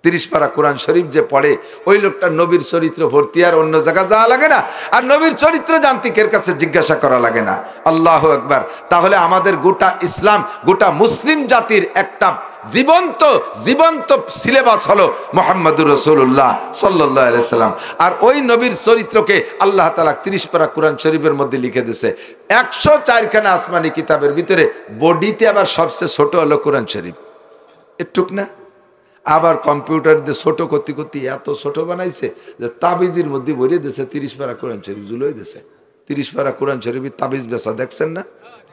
30 পারা কোরআন শরীফ যে পড়ে ওই লোকটা নবীর চরিত্র ভর্তি, আর অন্য জায়গা যাওয়া লাগে না, আর নবীর চরিত্র জান্তিকের কাছে জিজ্ঞাসা করা লাগে না। আল্লাহু আকবার। তাহলে আমাদের গোটা ইসলাম, গোটা মুসলিম জাতির একটা জীবন্ত সিলেবাস হলো মুহাম্মদুর রাসূলুল্লাহ সাল্লাল্লাহু আলাইহি সাল্লাম। আর ওই নবীর চরিত্রকে আল্লাহ তাআলা 30 পারা কোরআন শরীফের মধ্যে লিখে দিয়েছে। 104 খানা আসমানি কিতাবের ভিতরে বডিতে আবার সবচেয়ে ছোট হলো কোরআন শরীফ, একটুক না। আবার কম্পিউটার দিয়ে ছোট করতে করতে এত ছোট বানাইছে যে তাবিজের মধ্যে ভরিয়ে দিয়েছে 30 পারা কোরআন শরীফ ঝুলোই দিয়েছে। 30 পারা কোরআন শরীফের তাবিজ বেচা দেখছেন না?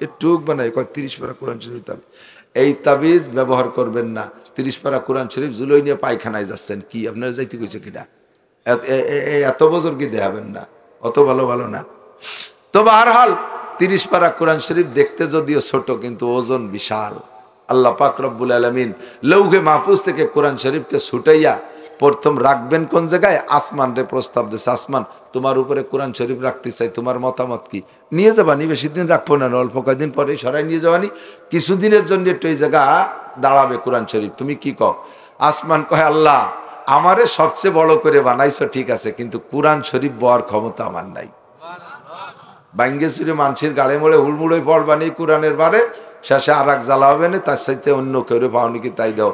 একটুক বানাই কয় 30 পারা কোরআন শরীফ তাবিজ। এই তাবিজ ব্যবহার করবেন না। 30 পারা কোরআন শরীফ জুলোই নিয়ে পায়খানায় যাচ্ছেন, কি আপনারা যাইতে কইছে কিনা? এত বছর কি দেখাবেন না, অত ভালো না। তো বারহাল 30 পারা কোরআন শরীফ দেখতে যদিও ছোট, কিন্তু ওজন বিশাল। আল্লাহ পাক রব্বুল আলামিন লৌহে মাহফুজ থেকে কোরআন শরীফকে ছুটাইয়া প্রথম রাখবেন কোন জায়গায়? আসমান রে প্রস্তাব দিয়েছে, আসমান তোমার উপরে কোরআন শরীফ রাখতে চাই, তোমার মতামত কি? নিয়ে যাবানি, বেশি দিন রাখবো না, অল্প কয়েকদিন পরে সরাই নিয়ে যাবানি, কিছুদিনের জন্য একটু এই জায়গা দাঁড়াবে কোরআন শরীফ, তুমি কি কও? আসমান কয়, আল্লাহ আমারে সবচেয়ে বড় করে বানাইছো ঠিক আছে, কিন্তু কোরআন শরীফ বর ক্ষমতা আমার নাই। বাঙ্গে চুরে মানুষের গাড়ে মোড়ে হুড়মুড়ে পড়বানি কোরআনের বারে, শেষে আর এক জ্বালা হবে না, তার সাথে অন্য কেউ পাওনি কি তাই দাও।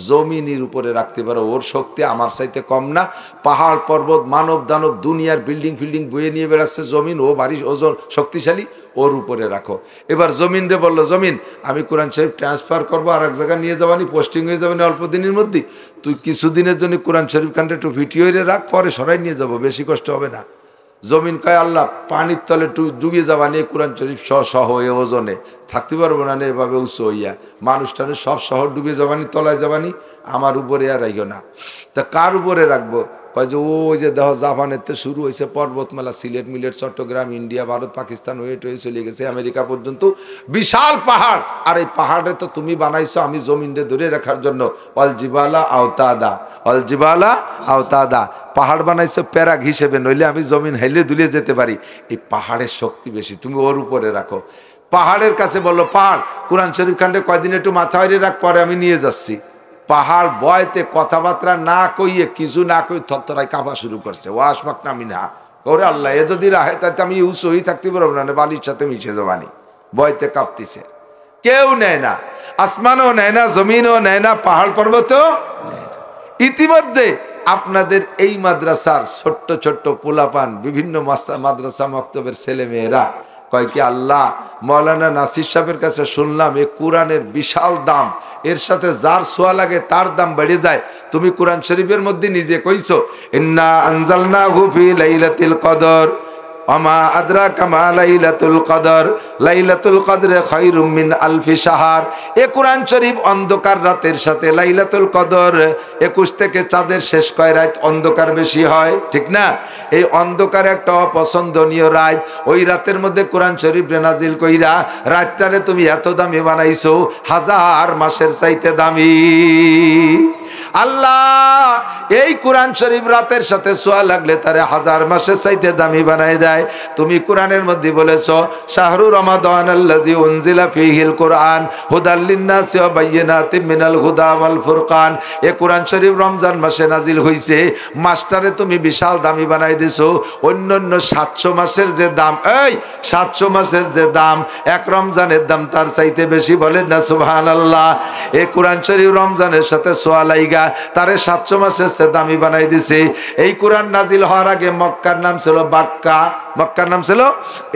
জমিনের উপরে রাখতে পারো, ওর শক্তি আমার চাইতে কম না। পাহাড় পর্বত মানব দানব দুনিয়ার বিল্ডিং ফিল্ডিং বয়ে নিয়ে বেড়াচ্ছে জমিন, ও ভারী ওজন শক্তিশালী, ওর উপরে রাখো। এবার জমিন রে বললো, জমিন আমি কোরআন শরীফ ট্রান্সফার করবো, আর এক জায়গায় নিয়ে যাবানি, পোস্টিং হয়ে যাবেন অল্প দিনের মধ্যে, তুই কিছুদিনের জন্য কোরআন শরীফ খানটা একটু ভিটিও রাখ, পরে সরাই নিয়ে যাবো, বেশি কষ্ট হবে না। জমিন কয়, আল্লাহ পানির তলে ডুবিয়ে যাবা নিয়ে কোরআন শরীফ সহ এ ওজনে থাকতে পারবো না, এভাবে উঁচু হইয়া মানুষটানে সব শহর ডুবিয়ে যাবানি, তলায় যাবানি, আমার উপরে আর রাখো না। তা কার উপরে রাখবো? কয় যে ওই যে দেখো জাপানের তো শুরু হয়েছে পর্বতমালা, সিলেট মিলেট চট্টগ্রাম, ইন্ডিয়া ভারত পাকিস্তান হয়ে চলে গেছে আমেরিকা পর্যন্ত, বিশাল পাহাড়। আর এই পাহাড়ে তো তুমি বানাইছো আমি জমিনরে ধরে রাখার জন্য, অল জিবালা আওতাদা, অল জিবালা আওতাদা, পাহাড় বানাইছো প্যারাগ হিসেবে, নইলে আমি জমিন হেলে দুলিয়ে যেতে পারি। এই পাহাড়ের শক্তি বেশি, তুমি ওর উপরে রাখো। পাহাড়ের কাছে বললো, পাহাড় কোরআন শরীফ খানটা কয়দিন একটু মাথা হইরে রাখ, পরে আমি নিয়ে যাচ্ছি। পাহাড় বয়তে কথাবার্তা না কইয়ে, কিছু না কই থরথরায় কাঁপা শুরু করছে। ও আসবাক নামি না, ওরে আল্লাহ এ যদি রাহে তাতে আমি উঁচুই থাকতে পারবো না, বালির সাথে মিশে যাবানি, বয়তে কাঁপতিছে। কেউ নেয় না, আসমানও নেয় না, জমিনও নেয় না, পাহাড় পর্বতও নেয় না। ইতিমধ্যে আপনাদের এই মাদ্রাসার ছোট্ট ছোট্ট পোলাপান, বিভিন্ন মাদ্রাসা মক্তবের ছেলে মেয়েরা কয় কি, আল্লাহ মৌলানা নাসির সাহেবের কাছে শুনলাম এই কোরআনের বিশাল দাম, এর সাথে যার ছোঁয়া লাগে তার দাম বেড়ে যায়। তুমি কোরআন শরীফের মধ্যে নিজে কইছো, ইন্না আনজালনাহু ফি লাইলাতুল কদর, ওমা আদরাকা মা লাইলাতুল কদর, লাইলাতুল কদরে খায়রুম মিন আলফি শাহর। এ কোরআন শরীফ অন্ধকার রাতের সাথে লাইলাতুল কদর 21 থেকে চাঁদের শেষ কয় রাত অন্ধকার বেশি হয়, ঠিক না? এই অন্ধকার একটা অপছন্দনীয় রাত, ওই রাতের মধ্যে কোরআন শরীফ নাজিল কইরা রাতটারে তুমি এত দামি বানাইছো, 1000 মাসের চাইতে দামি। আল্লাহ এই কোরআন শরীফ রাতের সাথে ছোঁয়া লাগলে তারে 1000 মাসের চাইতে দামি বানাই দেয়। তুমি কোরআনের মধ্যে বলেছো, শাহরু রমাদান আল্লাযী উনজিলা ফীহিল কুরআন হুদাল লিন-নাসি ওয়া বাইয়িনাতিম মিনাল হুদা ওয়াল ফুরকান। এই কোরআন শরীফ রমজান মাসে নাজিল হইছে, মাসটারে তুমি বিশাল দামি বানাই দিছো। অন্যান্য 700 মাসের যে দাম, এই 700 মাসের যে দাম, এক রমজানের দাম তার চাইতে বেশি, বলেন না সুবহানাল্লাহ। এই কোরআন শরীফ রমজানের সাথে ছোঁয়া লাইগা তারে 700 মাসের চেয়ে দামি বানাই দিছে। এই কোরআন নাজিল হওয়ার আগে মক্কার নাম ছিল বাক্কা, মক্কার নাম ছিল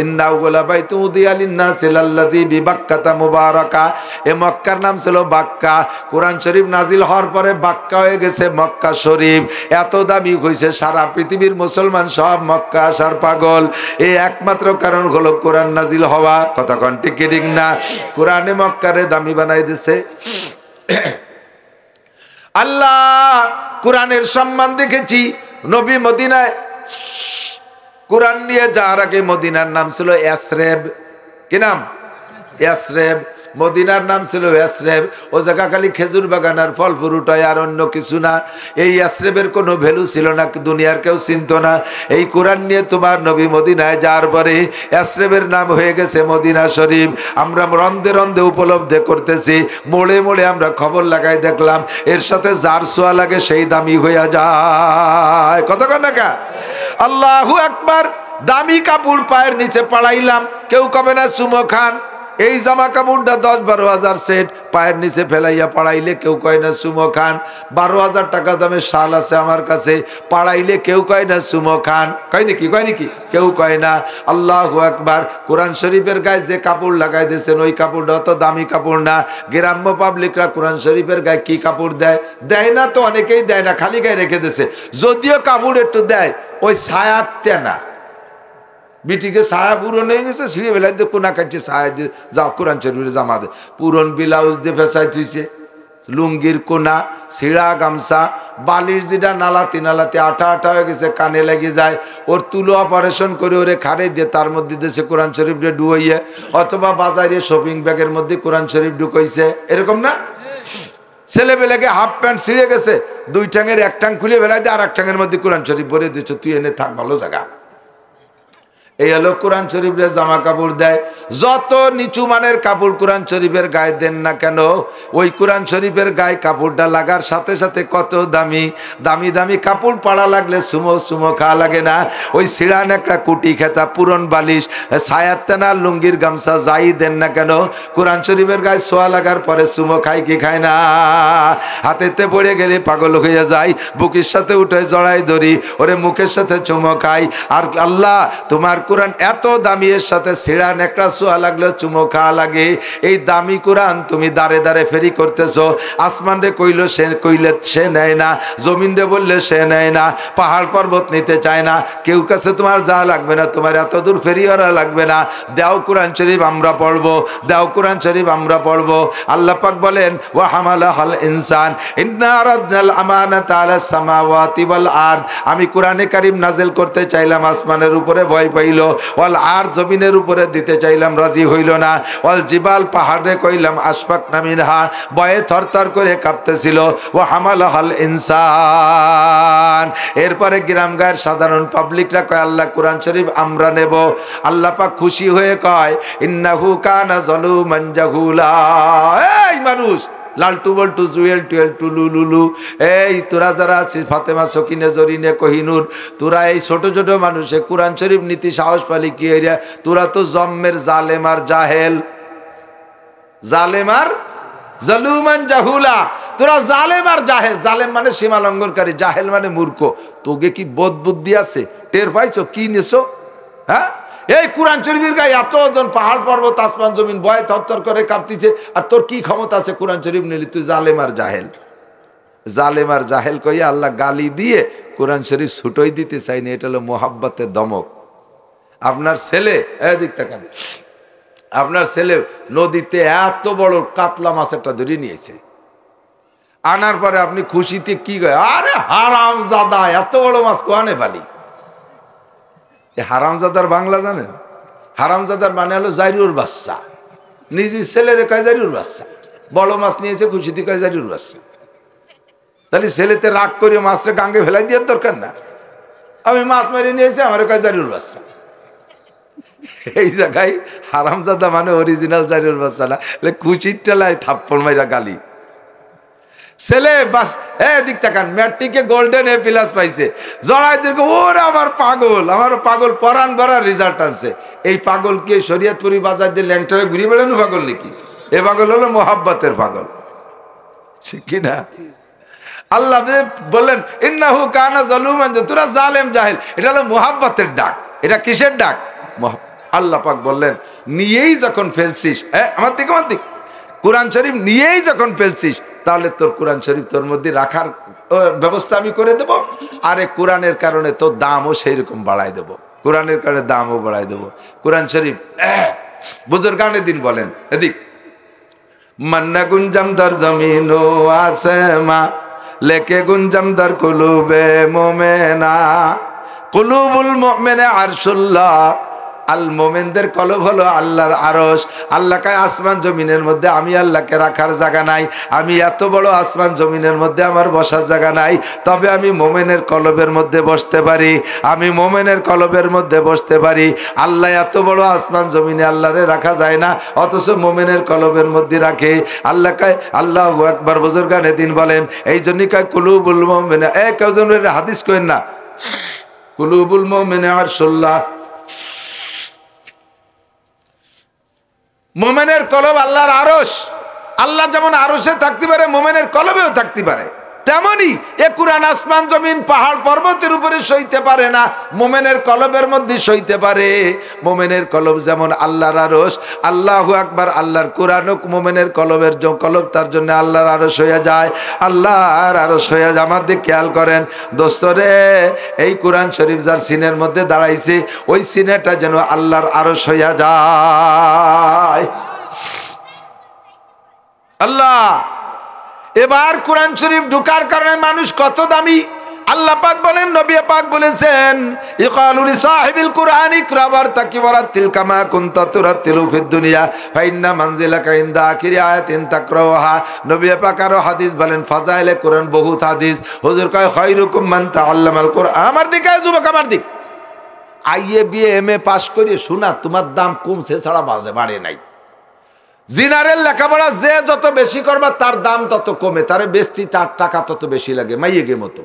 ইন্নাউলা বাইতু উদিয়া লিন-নাসি লাল্লাযী বিবাক্কাতা মুবারাকা। এ মক্কার নাম ছিল বাক্কা। কোরআন শরীফ নাজিল হওয়ার পরে বাক্কা হয়ে গেছে মক্কা শরীফ। এত দামি হইছে সারা পৃথিবীর মুসলমান সব মক্কা আসার পাগল। এই একমাত্র কারণ হলো কোরআন নাজিল হওয়া। কথা কোন ঠিক ঠিক না? কোরআনে মক্কারে দামি বানাই দিছে। আল্লাহ কোরআনের সম্মান দেখেছি। নবী মদিনায় কোরআন নিয়ে যাওয়ার আগে মদিনার নাম ছিল ইয়াসরেব। কি নাম? ইয়াসরেব। মদিনার নাম ছিল ইয়াসরিব। ও জায়গা খালি খেজুর বাগান আর ফল ফ্রুট হয়, আর অন্য কিছু না। এই ইয়াসরিবের কোনো ভ্যালু ছিল না, দুনিয়ার কেউ চিনত না। এই কোরআন নিয়ে তোমার নবী মদিনায় যাওয়ার পরে ইয়াসরিবের নাম হয়ে গেছে মদিনা শরীফ। আমরা রন্ধে রন্ধে উপলব্ধি করতেছি, মোড়ে মোড়ে আমরা খবর লাগাই দেখলাম এর সাথে যার ছোঁয়া লাগে সেই দামি হইয়া যায়। কতক্ষণ না আল্লাহু আকবার। দামি কাপড় পায়ের নিচে পাড়াইলাম, কেউ কবে না চুমো খান। এই জামা কাপড়টা 10-12 হাজার সেট পায়ের নিচে ফেলাইয়া পাড়াইলে কেউ কয় না চুমো খান। 12,000 টাকা দামের শাল আছে আমার কাছে, পাড়াইলে কেউ কয় না চুমো খান। কয় নাকি? কয় নাকি? কেউ কয় না। আল্লাহু আকবার। কোরআন শরীফের গায়ে যে কাপড় লাগাই দিয়েছেন ওই কাপড়টা তো দামি কাপড় না। গ্রাম্য পাবলিকরা কোরআন শরীফের গায়ে কি কাপড় দেয়? দেয় না তো, অনেকেই দেয় না, খালি গায়ে রেখে দিয়েছে। যদিও কাপড় একটু দেয়, ওই ছায়াতে না। বিটিকে ছায়া পুরন হয়ে গেছে, ছিঁড়ে বেলায় দিয়ে কোনা কাটছে, ছায়া দিয়ে যাও কোরআন শরীফের জামা দে। পুরন ব্লাউজ দিয়ে ফেসাই থুইছে, লুঙ্গির কোনা, ছিঁড়া গামছা, বালির যেটা নালাতে নালাতে আঠা আঠা হয়ে গেছে, কানে লেগে যায়। ওর তুলো অপারেশন করে ওরে খাড়ে দিয়ে তার মধ্যে দেশে কোরআন শরীফটা ডুবাইয়ে, অথবা বাজারে শপিং ব্যাগের মধ্যে কোরআন শরীফ ঢুকাইছে, এরকম না? ছেলেবেলাকে হাফ প্যান্ট ছিঁড়ে গেছে, 2 ঠ্যাঙের 1 ঠ্যাং খুলে বেলায় দিয়ে আর 1 ঠ্যাঙের মধ্যে কোরআন শরীফ ভরে দিচ্ছ, তুই এনে থাক ভালো জায়গা। এই হলো কোরআন শরীফের জামা কাপড় দেয়। যত নিচু মানের কাপড় কোরআন শরীফের গায়ে দেন না কেন, ওই কোরআন শরীফের গায়ে কাপড়টা লাগার সাথে সাথে কত দামি দামি দামি কাপড় পাড়া লাগলে সুমো সুমো খাওয়া লাগে না। ওই সিঁড়ান একটা কুটি খেতা, পুরন বালিশ, ছায়াত্তানা, লুঙ্গির গামছা যাই দেন না কেন, কোরআন শরীফের গায়ে ছোঁয়া লাগার পরে সুমো খাই কি খায় না? হাতেতে পড়ে গেলে পাগল হয়ে যায়, বুকের সাথে উঠে জড়াই ধরি, ওরে মুখের সাথে চুমো খাই। আর আল্লাহ তোমার কোরআন এত দামি, এর সাথে ছিঁড়া নেকড়া ছোঁয়া লাগলে চুমো খাওয়া লাগে। এই দামি কোরআন তুমি দাঁড়ে দাঁড়ে ফেরি করতেছো। আসমান রে কইলে সে নেয় না, জমিন রে বললে সে নেয় না, পাহাড় পর্বত নিতে চায় না, কেউ কাছে তোমার যা লাগবে না, তোমার এত দূর ফেরি করা লাগবে না। দাও কোরআন শরীফ আমরা পড়বো, দাও কোরআন শরীফ আমরা পড়বো। আল্লাহ পাক বলেন ওয়া হামালাহাল ইনসান ইন্না আরাদনাল আমানাতা আলাস সামাওয়াতি ওয়াল আরদ। আমি কোরআনে কারীম নাজিল করতে চাইলাম, আসমানের উপরে ভয় পাইল, ওয়াল আর জমিনের উপরে দিতে চাইলাম, রাজি হইল না। ওয়াল জিবাল পাহাড়ে কইলাম আশফাকনা মিনহা, ভয়ে থরথর করে কাঁপতেছিল। ওয়া হামালাহাল ইনসান। এরপরে গ্রাম গায়ের সাধারণ পাবলিকরা কয় আল্লাহ কোরআন শরীফ আমরা নেব। আল্লাহ পাক খুশি হয়ে কয় ইন্নাহু কানা যালুমান জাহুলা। এই মানুষ লালটু বল্টু জুয়েল টুয়েল টুলু লুলু, এই তোরা যারা আছিস ফাতেমা সকিনে জরিনে কহিনুর, তোরা এই ছোট ছোট মানুষে কোরআন শরীফ নীতি সাহস পালি কি এরিয়া? তোরা তো জম্মের জালেম আর জাহেল, জালেম আর জালুমান জাহুলা। তোরা জালেম আর জাহেল। জালেম মানে সীমা লঙ্ঘনকারী, জাহেল মানে মূর্খ। তোকে কি বোধ বুদ্ধি আছে? টের পাইছো কি নেছো? হ্যাঁ, এই কোরআন শরীফের গায়ে এতজন, পাহাড় পর্বত আসমান জমিন ভয়ে থরথর করে কাঁপতিছে, আর তোর কি ক্ষমতা আছে কোরআন শরীফ নিলি? তুই জালেম আর জাহেল। জালেম আর জাহেল কইয়া আল্লাহ গালি দিয়ে কোরআন শরীফ ছুটোই দিতে চাইনি। এটা হলো মোহাব্বতের দমক। আপনার ছেলে এদিক তাকান, আপনার ছেলে নদীতে এত বড় কাতলা মাছ একটা ধরে নিয়েছে, আনার পরে আপনি খুশিতে কি কয়, আরে হারামজাদা এত বড় মাছ কোয়ানে পালি। হারামজাদার বাংলা জানেন? হারামজাদার মানে হলো জাইরুর বাচ্চা। নিজের ছেলেরে কয় জাইরুর বাচ্চা। বড় মাছ নিয়েছে খুশিতে কয় জাইরুর বাচ্চা। তাহলে ছেলেতে রাগ করে মাছটা গাঙ্গে ফেলাই দেওয়ার দরকার না। আমি মাছ মেরে নিয়েছি, আমার কয় জাইরুর বাচ্চা। এই জায়গায় হারামজাদা মানে অরিজিনাল জাইরুর বাচ্চা না, খুশির টেলায় থাপ্পড় মাইরা গালি। ছেলে বাস দিক তাকান, ম্যাট্রিকে গোল্ডেন এ প্লাস পাইছে, জড়াই দীর্ঘ ওরে আমার পাগল, আমার পাগল পরাণ ভরা রেজাল্ট আছে। এই পাগলকে শরীয়তপুরি বাজার দিয়ে ল্যাংটারে ঘুরিয়ে বেড়ানো পাগল নাকি? এ পাগল হলো মোহাব্বতের পাগল, ঠিক কিনা? আল্লাহ বললেন ইন্নাহু কানা যালুমান, তোরা জালেম জাহেল। এটা হলো মোহাব্বতের ডাক। এটা কিসের ডাক? আল্লাহ পাক বললেন নিয়েই যখন ফেলছিস, আমার দিক কোরআন শরীফ নিয়েই যখন ফেলছিস, তাহলে তোর কোরআন শরীফ তোর মধ্যে রাখার ব্যবস্থা আমি করে দেব। আরে কোরআনের কারণে তোর দামও সেই রকম বাড়াই দেব, কোরআনের কারণে দামও বাড়াই দেব। কোরআন শরীফ বুজুর্গানের দিন বলেন, এদিক মান্না গুঞ্জাম দর জমিন ও আসেমা লেকে গুঞ্জাম দর কুলুবে মোমেনা কুলুবুল মুমিনে আরশুল্লাহ আল মোমেনদের কলব হলো আল্লাহর আরশ। আল্লাহ কয় আসমান জমিনের মধ্যে আমি আল্লাহকে রাখার জায়গা নাই, আমি এত বড় আসমান জমিনের মধ্যে আমার বসার জায়গা নাই, তবে আমি মোমেনের কলবের মধ্যে বসতে পারি, আমি মোমেনের কলবের মধ্যে বসতে পারি। আল্লাহ এত বড় আসমান জমিনে আল্লাহরে রাখা যায় না, অথচ মোমেনের কলবের মধ্যে রাখে। আল্লাহ কয় আল্লাহু আকবার, বুজুর্গানে দিন বলেন। এই জন্যই কয় কুলুবুল মুমিনা, কেউজন হাদিস কইেন না, কুলুবুল মুমিনা আরশুল্লাহ, মোমেনের কলব আল্লাহর আরশ। আল্লাহ যেমন আরশে থাকতে পারে, মোমেনের কলবেও থাকতে পারে, তেমনি এ কুরআন আসমান জমিন পাহাড় পর্বতের উপরে সইতে পারে না, মোমেনের কলবের মধ্যে সইতে পারে। মোমেনের কলব যেমন আল্লাহর আরশ, আল্লাহু আকবার, আল্লাহর কুরআনও মোমেনের কলবের কলব, তার জন্য আল্লাহর আরশ হয়ে যায়, আল্লাহর আরশ হয়ে যায়। আমার দিকে খেয়াল করেন দোস্তরে, এই কুরআন শরীফ যার সিনের মধ্যে দাঁড়াইছে, ওই সিনেটা যেন আল্লাহর আরশ হইয়া যায়। আল্লাহ এবার কোরআন শরীফ ঢুকার কারণে মানুষ কত দামি। আল্লাহ পাক বলেন, নবী পাক বলেছেন, ইকালু লিসাহিবিল কুরআন ইকরা ওয়ারতাকি ওয়ারাতিল কামা কুনতা তুরাতিলু ফিদ দুনিয়া ফাইন্না মানজিলাকা ইনদা আখিরি আয়াতিন তাকরাউহা। নবী পাক আরো হাদিস বলেন, ফাজাইলে কোরআন বহুত হাদিস। হুজুর কয় খায়রুকুম মান তাআল্লামাল কুরআন। আমার দিকে যুবক, আমার দিক, আইএ বিএ এমএ পাস করে শোনা, তোমার দাম কমছে ছাড়া বাড়ে নাই। জিনারের লেখাপড়া যে যত বেশি করবা তার দাম তত কমে, তারে বেশি টাকা তত বেশি লাগে। মাইয়েগে মতো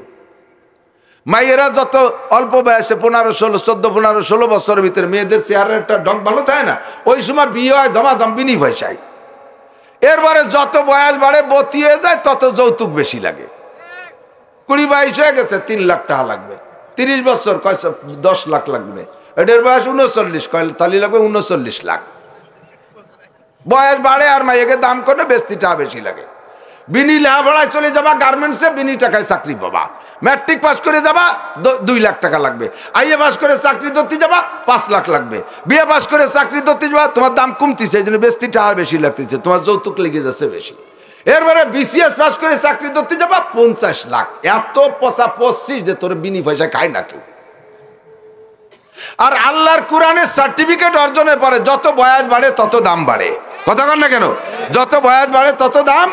মাইয়েরা যত অল্প বয়সে 15-16, 14-15-16 বছরের ভিতরে মেয়েদের চেহারার একটা ঢং ভালো থাকে না, ওই সময় বিয়ে হয় দমাদম বিনি পয়সায়। এরপরে যত বয়স বাড়ে বতি হয়ে যায় তত যৌতুক বেশি লাগে। 20-22 হয়ে গেছে 3 লাখ টাকা লাগবে, 30 বছর কয় 10 লাখ লাগবে, এটার বয়স 39 কয় তাহলে লাগবে 39 লাখ। বয়স বাড়ে আর মাইয়াকে দাম করে বেস্তিটা বেশি লাগে। বিনি লেখাপড়ায় চলে যাবা গার্মেন্টসে, বিনি টাকায় চাকরি পাবা। ম্যাট্রিক পাস করে যাবা 2 লাখ টাকা লাগবে, আইএ পাস করে চাকরি ধরতে যাবা 5 লাখ লাগবে, বিএ পাস করে চাকরি ধরতে যাবা, তোমার দাম কমতিছে, এই জন্য বেস্তিটা আর বেশি লাগতেছে, তোমার যৌতুক লেগে যাচ্ছে বেশি। এরপরে বিসিএস পাস করে চাকরি ধরতে যাবা 50 লাখ। এত পচা পড়ছিস যে তোর বিনি পয়সা খায় না কেউ। আর আল্লাহর কোরআনের সার্টিফিকেট অর্জনের পরে যত বয়স বাড়ে তত দাম বাড়ে। কথা কন না কেন? যত বয়স বাড়ে তত দাম।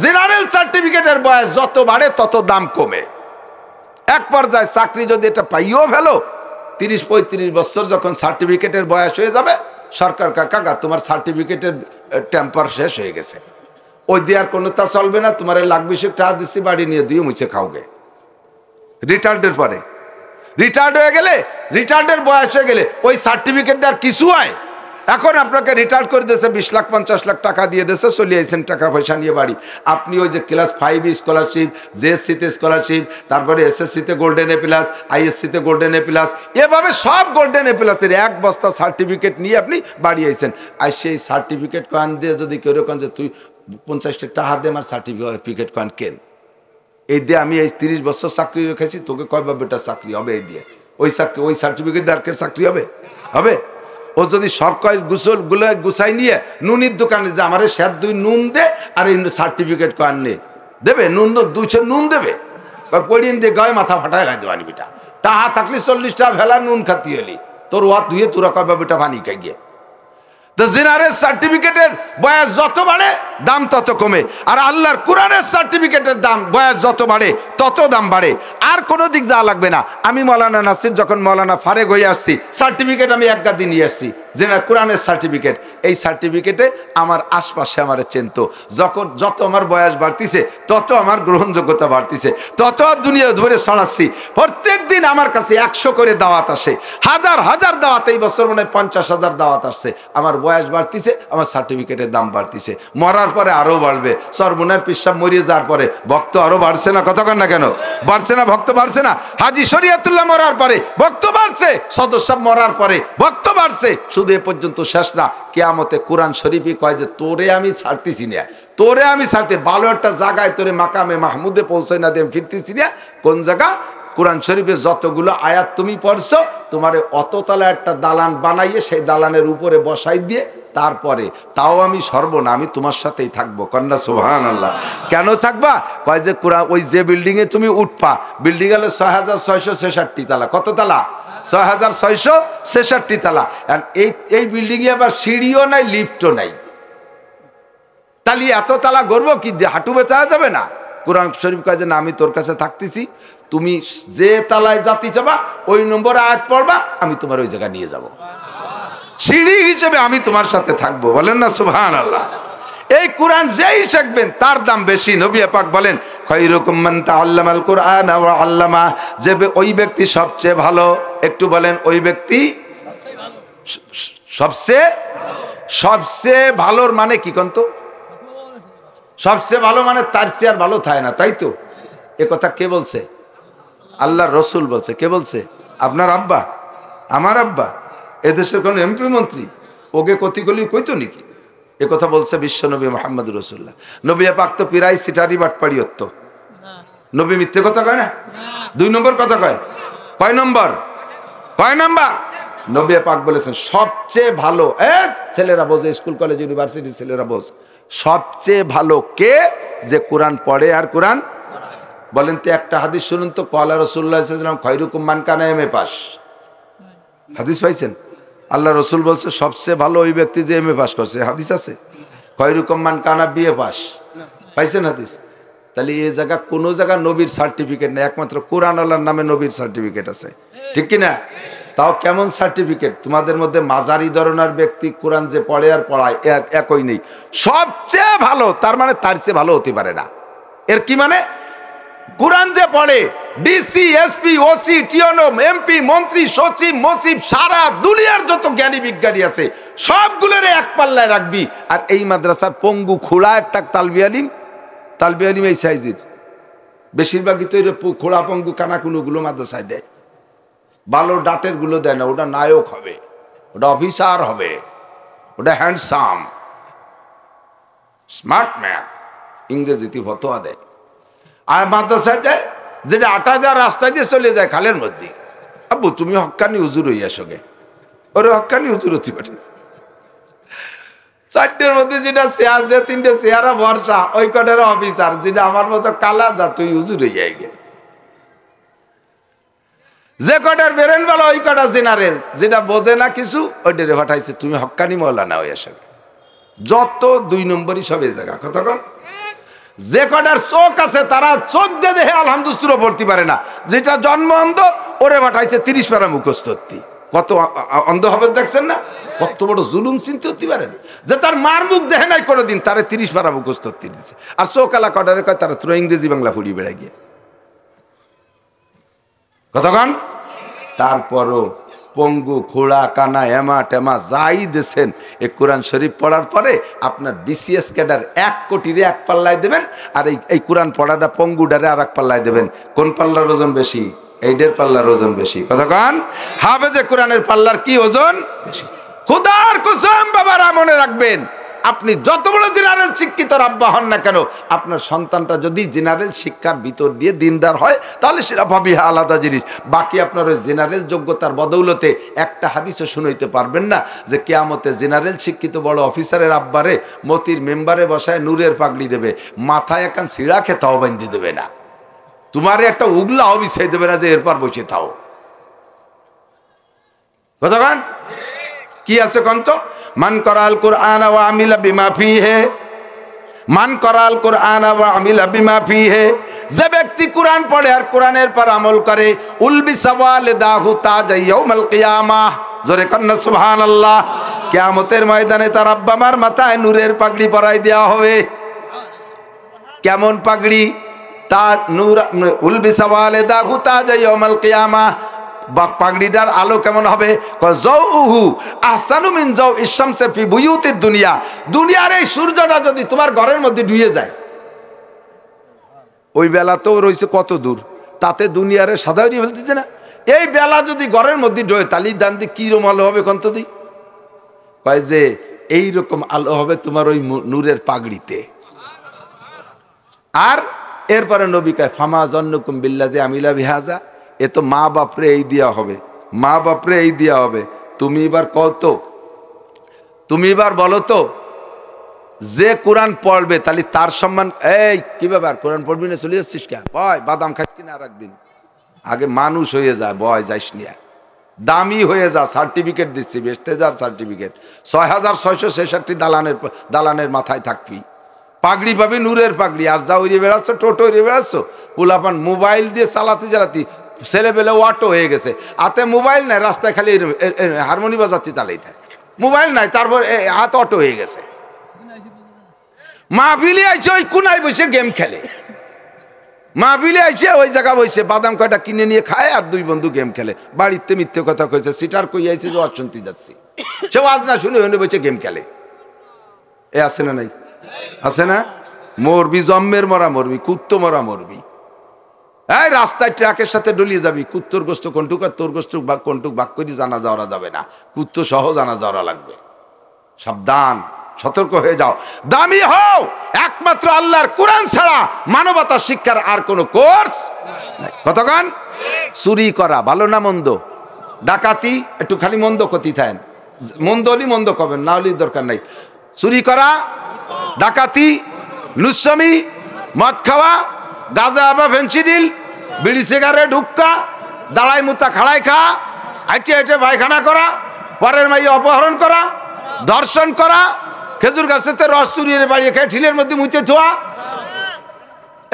জেনারেল সার্টিফিকেটের বয়স যত বাড়ে তত দাম কমে। এক পর্যায়ে চাকরি যদি এটা পাইও ফেলো, 30-35 বছর যখন সার্টিফিকেটের বয়স হয়ে যাবে, সরকার কাকা তোমার সার্টিফিকেটের টেম্পার শেষ হয়ে গেছে, ওই দেওয়ার কোনো তা চলবে না, তোমার লাখ-20 টাকা দিচ্ছি, বাড়ি নিয়ে দিয়ে মুছে খাওগে। রিটায়ার্ডের পরে, রিটায়ার্ড হয়ে গেলে, রিটায়ার্ডের বয়স হয়ে গেলে ওই সার্টিফিকেট দেওয়ার কিছু হয়। এখন আপনাকে রিটায়ার্ড করে দিয়েছে, 20 লাখ 50 লাখ টাকা দিয়ে দিয়েছে, চলে আসছেন টাকা পয়সা নিয়ে বাড়ি। আপনি ওই যে ক্লাস 5 স্কলারশিপ, জেএসসিতে স্কলারশিপ, তারপরে এসএসসিতে গোল্ডেন এ প্লাস, আইএসসিতে গোল্ডেন এ প্লাস, এভাবে সব গোল্ডেন এ প্লাসের এক বস্তা সার্টিফিকেট নিয়ে আপনি বাড়ি আইছেন। আর সেই সার্টিফিকেট কয়েন দিয়ে যদি কেউ রকম যে তুই 50 টাকা দিয়ে আমার সার্টিফিকেট কয়েন কেন, এই দিয়ে আমি এই 30 বছর চাকরি রেখেছি, তোকে কয়বার বেটা চাকরি হবে এই দিয়ে? ওই চাকরি, ওই সার্টিফিকেট দিয়ে চাকরি হবে? হবে? ও যদি সব কয় গুলো গুছাই নিয়ে নুনির দোকানে যে আমার স্যার 2 নুন দে আর এই সার্টিফিকেট কয়েন নে দেবে, নুন 200 নুন দেবে, পড়িয়ে দিয়ে গায়ে মাথা ফাটায় খাই দেবানি বেটা। টাহা থাকলে 40 টাকা ভেলা নুন খাতি হলি, তোর ওয়া ধুয়ে তোরা কয়বার বেটা পানি খাই গিয়ে। তো জেনারেল সার্টিফিকেটের বয়স যত বাড়ে দাম তত কমে, আর আল্লাহর কোরআনের সার্টিফিকেটের দাম বয়স যত বাড়ে তত দাম বাড়ে। আর কোনো দিক যাওয়া লাগবে না। আমি মৌলানা নাসির যখন মৌলানা ফারেক হয়ে আসছি, সার্টিফিকেট আমি এক গাদি নিয়ে আসছি, জেনারেল কোরআনের সার্টিফিকেট। এই সার্টিফিকেটে আমার আশপাশে আমার চিনত, যত আমার বয়স বাড়তিছে তত আমার গ্রহণযোগ্যতা বাড়তিছে, তত দুনিয়া ধরে ছড়াচ্ছি। প্রত্যেক দিন আমার কাছে 100 করে দাওয়াত আসে, হাজার হাজার দাওয়াত। এই বছর মনে হয় 50,000 দাওয়াত আসছে। আমার বয়স বাড়তিছে, আমার সার্টিফিকেটের দাম বাড়তিছে। মরার পরে আরো বাড়বে। সরমুনার পিসাব মরিয়ে যাওয়ার পরে ভক্ত আরো বাড়ছে না? কথা কন না কেন? বাড়ছে না? ভক্ত বাড়ছে না? হাজী শরীয়তুল্লাহ মরার পরে ভক্ত বাড়ছে, সদস্য মরার পরে ভক্ত বাড়ছে। শুধু এ পর্যন্ত শেষ না, কিয়ামতে কোরআন শরীফই কয় যে তোরে আমি ছাড়তেছি না, তোরে আমি ছাড়তে ভালো একটা জায়গায় তোরে মাকামে মাহমুদে পৌঁছাই না দিয়ে ফিরতেছি না। কোন জায়গা? কোরআন শরীফে যতগুলো আয়াত তুমি পড়ছো, তোমারে অততলা একটা দালান বানাইয়ে সেই দালানের উপরে বসাই দিয়ে তারপরে তাও আমি সর্বনা, আমি তোমার সাথেই থাকবো। কন্যা সুবহানাল্লাহ। কেন থাকবা? কয় যে কোরআন ওই যে বিল্ডিং এ তুমি উঠবা, বিল্ডিং হলো 6666 তালা। কত তালা? 6666 তালা। এই বিল্ডিং এ আবার সিঁড়িও নাই, লিফটও নাই। তাহলে এত তালা গড়বো কি, যে হাঁটু বেচা যাবে না? কোরআন শরীফ কয় যে না, আমি তোর কাছে থাকতেছি, তুমি যে তালায় জাতি চাবা ওই নম্বরে আয়াত পড়বা, আমি তোমার ওই জায়গা নিয়ে যাব। সিঁড়ি হিসেবে আমি তোমার সাথে থাকবো। বলেন না সুবহানাল্লাহ। এই কোরআন যেই শিখবেন তার দাম বেশি। নবী পাক বলেন খায়রুকুম মান তাআল্লামাল কুরআন ওয়া আল্লামা, যে ওই ব্যক্তি সবচেয়ে ভালো। একটু বলেন, ওই ব্যক্তি সবচেয়ে ভালোর মানে কি কন্ত? সবচেয়ে ভালো মানে তার চেয়ে আর ভালো থাকে না, তাই তো? এ কথা কে বলছে? আল্লাহ রসুল বলছে। কে বলছে? আপনার আব্বা, আমার আব্বা, এদেশের কোন এমপি মন্ত্রী ওকে কতিকলি কইতো নাকি? এ কথা বলছে বিশ্ব নবী মুহাম্মদ রাসূলুল্লাহ। নবী পাক তো পিরাই সিটারি বাটপাড়ি হত। নবী মিথ্যে কথা কয় না? 2 নম্বর কথা কয়। কয় নম্বর? নবী পাক বলেছেন সবচেয়ে ভালো, ছেলেরা বোঝে, স্কুল কলেজ ইউনিভার্সিটি ছেলেরা বোঝ, সবচেয়ে ভালো কে? যে কোরআন পড়ে আর কোরআন। বলেন তো একটা হাদিস শুনুন তো, ক্বালা রাসূলুল্লাহ সাল্লাল্লাহু আলাইহি ওয়াসাল্লাম খায়রুকুম মান কানা এমএ পাস। হাদিস পাইছেন? আল্লাহ রসুল বলছে সবচেয়ে ভালো ওই ব্যক্তি যে এমএ পাস করছে। হাদিস আছে। খায়রুকুম মান কানা বিএ পাস। পাইছেন হাদিস? তাহলে এই জায়গা কোনো জায়গা নবীর সার্টিফিকেট নেই, একমাত্র কোরআন আল্লাহর নামে নবীর সার্টিফিকেট আছে। ঠিক কি না? তাও কেমন সার্টিফিকেট? তোমাদের মধ্যে মাঝারি ধরনের ব্যক্তি কোরআন যে পড়ে আর পড়ায় একই নেই। সবচেয়ে ভালো তার মানে তার চেয়ে ভালো হতে পারে না। এর কি মানে? কোরআন যে পড়ে, ডিসি, এসপি, ওসি, টিওনো, এমপি, মন্ত্রী, সচিব, মসিব, সারা দুনিয়ার যত জ্ঞানী বিজ্ঞানী আছে সবগুলোর এক পাল্লায় রাখবি। আর এই মাদ্রাসার পঙ্গু খোলা একটা তালবি আলিম এই সাইজের, বেশিরভাগই তো খোলা পঙ্গু কানাকুনুগুলো মাদ্রাসায় দেয়। ভালো ডাটের গুলো দেয় না। ওটা নায়ক হবে, ওটা অফিসার হবে, ওটা হ্যান্ডসাম স্মার্ট ম্যান, ইংরেজিতে ফতোয়া দেয়। আর মাদ্রাসায় দেয় যেটা ৮,০০০ রাস্তায় দিয়ে চলে যায় খালের মধ্যে। আব্বু তুমি হক্কানি হুজুর হইয়া সঙ্গে, ওরে হক্কানি হুজুর হতে পাঠিয়েছে। 4টের মধ্যে যেটা চেয়ার, যে 3টে চেয়ারা ভরসা, ওই কটার অফিসার। যেটা আমার মতো কালা, যা তুই হুজুর হইয়া গে। যে কটার বেরেন বলো ওই কটা জেনারেল, যেটা বোঝে না কিছু ওইটারে পাঠাইছে তুমি হক্কানি মৌলানা হইয়া সঙ্গে। যত 2 নম্বরই সব এই জায়গা। কতক্ষণ? যে কটার চোখ আছে তারা চোখ দিয়ে দেখে আলহামদুলিল্লাহ পড়তে পারে না। যেটা জন্ম অন্ধ ওরে পাঠাইছে 30 পারা মুখস্থ। কত অন্ধ হবে দেখছেন না? কত বড় জুলুম চিনতে হতে পারেন, যে তার মার মুখ দেখে নাই কোনোদিন, তারে 30 পারা মুখস্থ দিচ্ছে। আর চোখ আলা কটারে কয় তারা তোরা ইংরেজি বাংলা পড়িয়ে বেড়াই গিয়ে। কতক্ষণ? তারপরও পঙ্গু, খোড়া, কানা, এমা টেমা যাই দেন, এই কোরআন শরীফ পড়ার পরে আপনার বিসিএস ক্যাডার 1 কোটিরে 1 পাল্লায় দেবেন, আর এই কোরআন পড়াটা পঙ্গুডারে আর 1 পাল্লায় দেবেন। কোন পাল্লার ওজন বেশি? এইটার পাল্লার ওজন বেশি। কতক্ষণ? হাফেজে কোরআনের পাল্লার কি ওজন বেশি? খোদার কসম বাবারা মনে রাখবেন, আপনি যত বড় জেনারেল শিক্ষিত আব্বা হন না কেন, আপনার সন্তানটা যদি জেনারেল শিক্ষার ভিতর দিয়ে দিনদার হয় তাহলে সেটা ভাবিহা আলাদা জিনিস। বাকি আপনার ওই জেনারেল যোগ্যতার বদৌলতে একটা হাদিসও শুনাইতে পারবেন না যে কিয়ামতে জেনারেল শিক্ষিত বড় অফিসারের আব্বারে মতির মেম্বারে বসায় নূরের পাগড়ি দেবে, মাথায় একান সিঁড়া খেতাও বান্ধি দেবে না, তোমার একটা উগলাও বিছাই দেবে না যে এরপর বসে থাও। কতক্ষণ? কি আছে কন্ত? মান করাল কুরআন ওয়া আমিলা বিমা ফিহি, মান করাল কুরআন ওয়া আমিলা বিমা ফিহি, যে ব্যক্তি কোরআন পড়ে আর কোরআনের পর আমল করে, উলবিসা ওয়ালিদাহু তাজ ইয়াউমাল কিয়ামাহ, জোরে কন্না সুবহানাল্লাহ। কিয়ামতের ময়দানে তার আব্বা মার মাথায় নূরের পাগড়ি পরাই দেওয়া হবে। কেমন পাগড়ি? তা নূর, উলবিসা ওয়ালিদাহু তাজ ইয়াউমাল কিয়ামাহ, পাগড়িটার আলো কেমন হবে? যাউহু আহসানু মিন যাউইশ শামসি ফি বুয়ুতিদ দুনিয়া, দুনিয়ার এই সূর্যটা যদি তোমার ঘরের মধ্যে ডুবে যায়, ওই বেলাতেও রয়েছে কত দূর, তাতে দুনিয়ারে সাদা হয়ে ফেলতেছে না। এই বেলা যদি ঘরের মধ্যে ডোয় তালি দান দিয়ে কিরম আলো হবে কন্ত দি? কয় যে এইরকম আলো হবে তোমার ওই নূরের পাগড়িতে। আর এরপরে নবী কয় ফামা জন্নুকুম বিল্লাযী আমিলা বিহাজা, এ তো মা বাপরে এই দেওয়া হবে, মা বাপরে এই দেওয়া হবে। তুমি এবার কত তুমি এবার বলো তো, যে কোরআন পড়বে তাহলে তার সম্মান, এই কি ব্যাপার কোরআন পড়বি না চলে যাচ্ছিস কে, বয় বাদাম খাস কিনা আর একদিন, আগে মানুষ হয়ে যায়, বয় যাইস নিয়ে, দামি হয়ে যা, সার্টিফিকেট দিচ্ছি, বেচতে যার সার্টিফিকেট, 6666 দালানের মাথায় থাকবি, পাগড়ি পাবি নূরের পাগড়ি, আর যা উড়িয়ে বেড়াচ্ছ, টোটো উড়িয়ে বেড়াচ্ছ, পোলাপান মোবাইল দিয়ে চালাতে চালাতে ছেলে পেলে অটো হয়ে গেছে, হাতে মোবাইল নাই, রাস্তায় খালি হারমোনি বাজাতে চালাই থাকে, মোবাইল নাই, তারপর হাত অটো হয়ে গেছে। মাহফিলে আইছে ওই কোনায় বসে গেম খেলে, মাহফিলে আইছে ওই জায়গা বসে বাদাম কয়টা কিনে নিয়ে খায় আর দুই বন্ধু গেম খেলে, বাড়িতে মিথ্যে কথা কইছে, সিটার কই আইছে যে অশুনতে যাচ্ছি, সে আজ না শুনে হনে বসে গেম খেলে। এ আছে না নাই? আছে না? মরবি, জম্মের মরা মরবি, কুত্তো মরা মরবি। এই রাস্তায় ট্রাকের সাথে ডলিয়ে যাবি, কুত্তর গোস্ত কোনটুক আর তোর গোস্ত কোনটুক বাক করে জানা যাওয়া যাবে না, কুত্তো সহ জানা যাওয়া লাগবে। সাবধান, সতর্ক হয়ে যাও, দামি হও, একমাত্র আল্লাহর কোরআন ছাড়া মানবতার শিক্ষার আর কোন কোর্স নাই। কতক্ষণ? চুরি করা ভালো না মন্দ? ডাকাতি একটু খালি মন্দ ক্ষতি থাকেন, মন্দ হলি মন্দ করবেন, না হলি দরকার নাই। চুরি করা, ডাকাতি, লুচ্ছামি, মদ খাওয়া, গাঁজা বা ফেন্সিডিল, বিড়ি সিগারেট, হুক্কা, দাঁড়াই মুতা খাড়াই খাওয়া, হাইটে হাইটে পায়খানা করা, পরের মাইয়ে অপহরণ করা, ধর্ষণ করা, খেজুর গাছেতে রস চুরিয়ে বাড়িয়ে খেয়ে ঠিলের মধ্যে মুচে ধোয়া,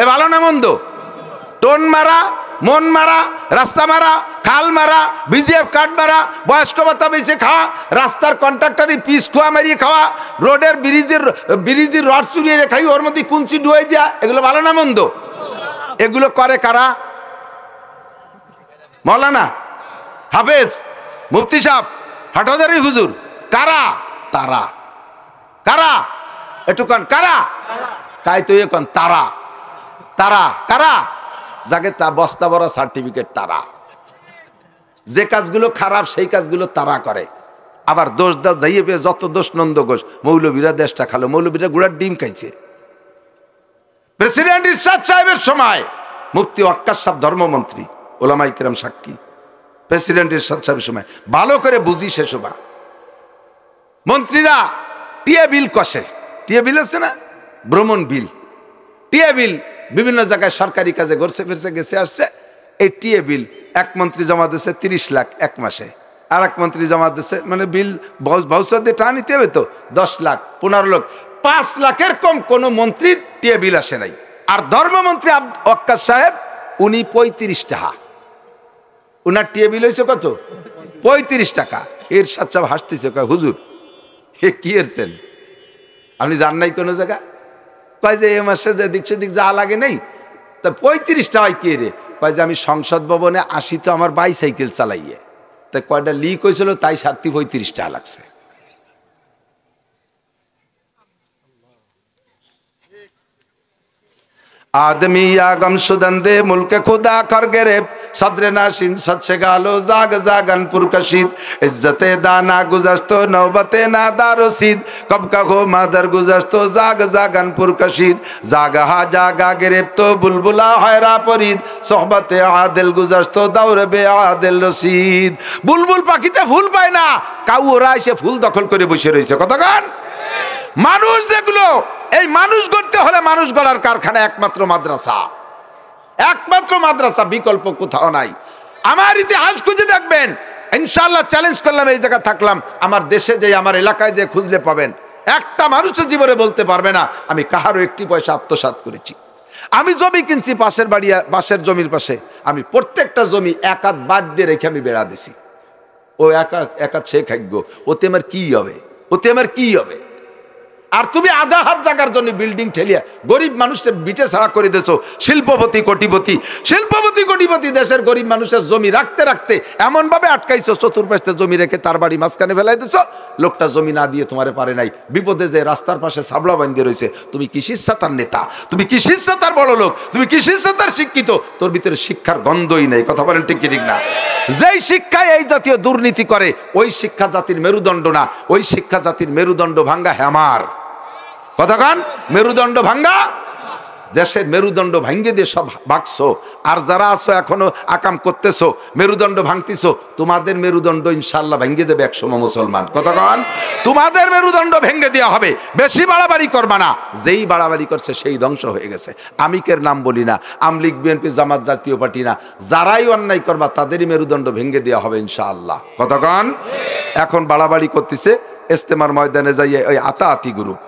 এ ভালো না মন্দ? টোন মারা, মন মারা, রাস্তা মারা, খাল মারা, বিজিএফ কার্ড মারা, বয়স্ক ভাতা বেঁচে খাওয়া, রাস্তার কন্ট্রাক্টারি পিস খোয়া মারিয়ে খাওয়া, রোডের ব্রিজের রড চুরিয়ে খাই, ওর মধ্যে কুঞ্চি ডুয়ে দেওয়া, এগুলো ভালো না মন্দ? এগুলো করে কারা? মৌলানা, হাফেজ, মুফতি সাহেব, হাটহাজারী হুজুর, কারা? তারা। কারা? একটু কন কারা? কাই তো এখন তারা, তারা কারা? যাকে তা বস্তা বড় সার্টিফিকেট তারা, যে কাজগুলো খারাপ সেই কাজগুলো তারা করে। আবার দোষ দাইয়ে পেয়ে যত দোষ নন্দ ঘোষ, মৌলবীরা দেশটা খালো, মৌলবীরা গুড়ার ডিম খাইছে। প্রেসিডেন্ট ইরশাদ সাহেবের সময় মুফতি ওয়াক্কাস সাহেব ধর্মমন্ত্রী, ওলামায়ে কেরাম সাক্ষী, প্রেসিডেন্ট ইরশাদ সাহেবের সময় ভালো করে বুঝি সে সময় মন্ত্রীরা টিএ বিল কষে, টিএ বিল আছে না, ভ্রমণ বিল, টিএ বিল বিভিন্ন জায়গায় সরকারি কাজে ঘুরছে ফিরছে গেছে আসছে, এই টিএ বিল এক মন্ত্রী জমা দিচ্ছে 30 লাখ এক মাসে, আর এক মন্ত্রী জমা দিচ্ছে, মানে বিল ভাউচার দিয়ে টাকা নিতে হবে তো 10 লাখ 15 লাখ, 5 লাখের কম কোন মন্ত্রীর টিএ বিল আসে নাই। আর ধর্মমন্ত্রী ওয়াক্কাস সাহেব উনি 35 টাকা, উনার টিএ বিল হয়েছে কত? 35 টাকা। এর সাথে হাসতেছে, হুজুর এ কি এরছেন আপনি জান নাই কোনো জায়গা? কয় যে এ মাসে যে দিক সেদিক যা লাগে নেই, তা 35 টাকায় কে রে? কয় যে আমি সংসদ ভবনে আসি তো আমার বাইসাইকেল চালাইয়ে, তাই কয়টা লিক হয়েছিল তাই 35 টাকা লাগছে। आदमी या गम शुदंदे मुल्क खुदा कर गिरे सदर नाशिन सच्चे गालो जाग जागन पुरकशीद इज्जते दाना गुजस्तो नौबते नादारोसीद कब का हो मादर गुजस्तो जाग जागन पुरकशीद जागा हा जागा गिरे तो बुलबुला हैरा परीद सोहबते आदिल गुजस्तो दौर बे आदिल रसीद बुलबुल पाखिते फूल पाয় না কাউ ওরা এসে ফুল দখল করে বসে রয়েছে। কতক্ষণ? মানুষ যেগুলো, এই মানুষ গড়তে হলে মানুষ গড়ার কারখানা একমাত্র মাদ্রাসা, একমাত্র মাদ্রাসা, বিকল্প কোথাও নাই। আমার ইতিহাস খুঁজে দেখবেন, ইনশাআল্লাহ চ্যালেঞ্জ করলাম, এই জায়গা থাকলাম, আমার দেশে যে আমার এলাকায় যে খুঁজলে পাবেন, একটা মানুষের জীবনে বলতে পারবে না আমি কাহারও একটি পয়সা আত্মসাৎ করেছি। আমি জমি কিনছি পাশের বাড়ি, পাশের জমির পাশে, আমি প্রত্যেকটা জমি এক হাত বাদ দিয়ে রেখে আমি বেড়া দিছি। ও এক হাত সে খাইগো, ওতে আমার কি হবে? ওতে আমার কি হবে? আর তুমি আধা হাত জায়গার জন্য বিল্ডিং ঠেলিয়া গরিব মানুষের বিটে ছাড়া করে দিয়েছো শিল্পপতি কোটিপতি, শিল্পপতি কোটিপতি দেশের গরিব মানুষের জমি রাখতে রাখতে এমন ভাবে আটকাইছো, চতুর্পাশে জমি রেখে তার বাড়ি মাঝখানে ফেলাই দিছো। লোকটা জমি না দিয়ে তোমারে পারে নাই, বিপদে যে রাস্তার পাশে সাবলা বাঁধিয়ে রয়েছে। তুমি কিসির সাতার নেতা, তুমি কিসির সাতার বড় লোক, তুমি কিসির সাতার শিক্ষিত, তোর ভিতরে শিক্ষার গন্ধই নেই। কথা বলেন ঠিক কি ঠিক না? যেই শিক্ষায় এই জাতীয় দুর্নীতি করে, ওই শিক্ষা জাতির মেরুদণ্ড না, ওই শিক্ষা জাতির মেরুদণ্ড ভাঙ্গা হ্যামার। কতক্ষণ? মেরুদণ্ড ভাঙ্গা দেশের মেরুদণ্ড ভাঙ্গে দিয়ে সব ভাগছো, আর যারা আছো এখনো আকাম করতেছো, মেরুদণ্ড ভাঙতিছো, তোমাদের মেরুদণ্ড ইনশাল্লাহ ভেঙে দেবে একসময় মুসলমান। কতক্ষণ তোমাদের মেরুদণ্ড ভেঙে দেওয়া হবে। বেশি বাড়াবাড়ি করবা না, যেই বাড়াবাড়ি করছে সেই ধ্বংস হয়ে গেছে। আমিকের নাম বলি না, আমলিগ, বিএনপি, জামাত, জাতীয় পার্টি না, যারাই অন্যায় করবা তাদেরই মেরুদণ্ড ভেঙে দেওয়া হবে ইনশাআল্লাহ। কতক্ষণ এখন বাড়াবাড়ি করতেছে, ইস্তেমার ময়দানে যাইয়ে ওই আতাআতি গ্রুপ,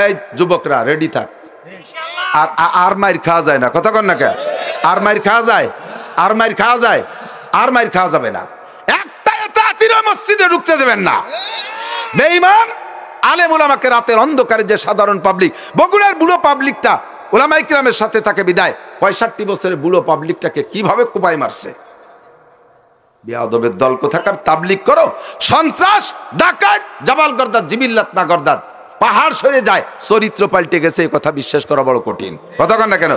এই যুবকরা রেডি থাক। আর মাইর খাওয়া যায় না, কতক্ষণ না কে আর মাইর খাওয়া যায়, আর মাইর খাওয়া যায়, আর মাইর খাওয়া যাবে না। একটা আতাআতির মসজিদে ঢুকতে দেবেন না। বেঈমান আলেম ওলামাকে রাতের অন্ধকারে যে সাধারণ পাবলিক, বগুড়ার বুড়ো পাবলিকটা ওলামা ইকরামের সাথে থাকে বিদায়, 65 বছরের বুড়ো পাবলিকটাকে কিভাবে কোপায় মারছে। বেয়াদবের দল কোথাকার, তাবলিগ করো, সন্ত্রাস, ডাকাত, জাবাল গর্দাত, জিবিল্লাত না গর্দাত, পাহাড় সরে যায়, চরিত্র পাল্টে গেছে, এই কথা বিশ্বাস করা বড় কঠিন। কতক্ষণ না কেন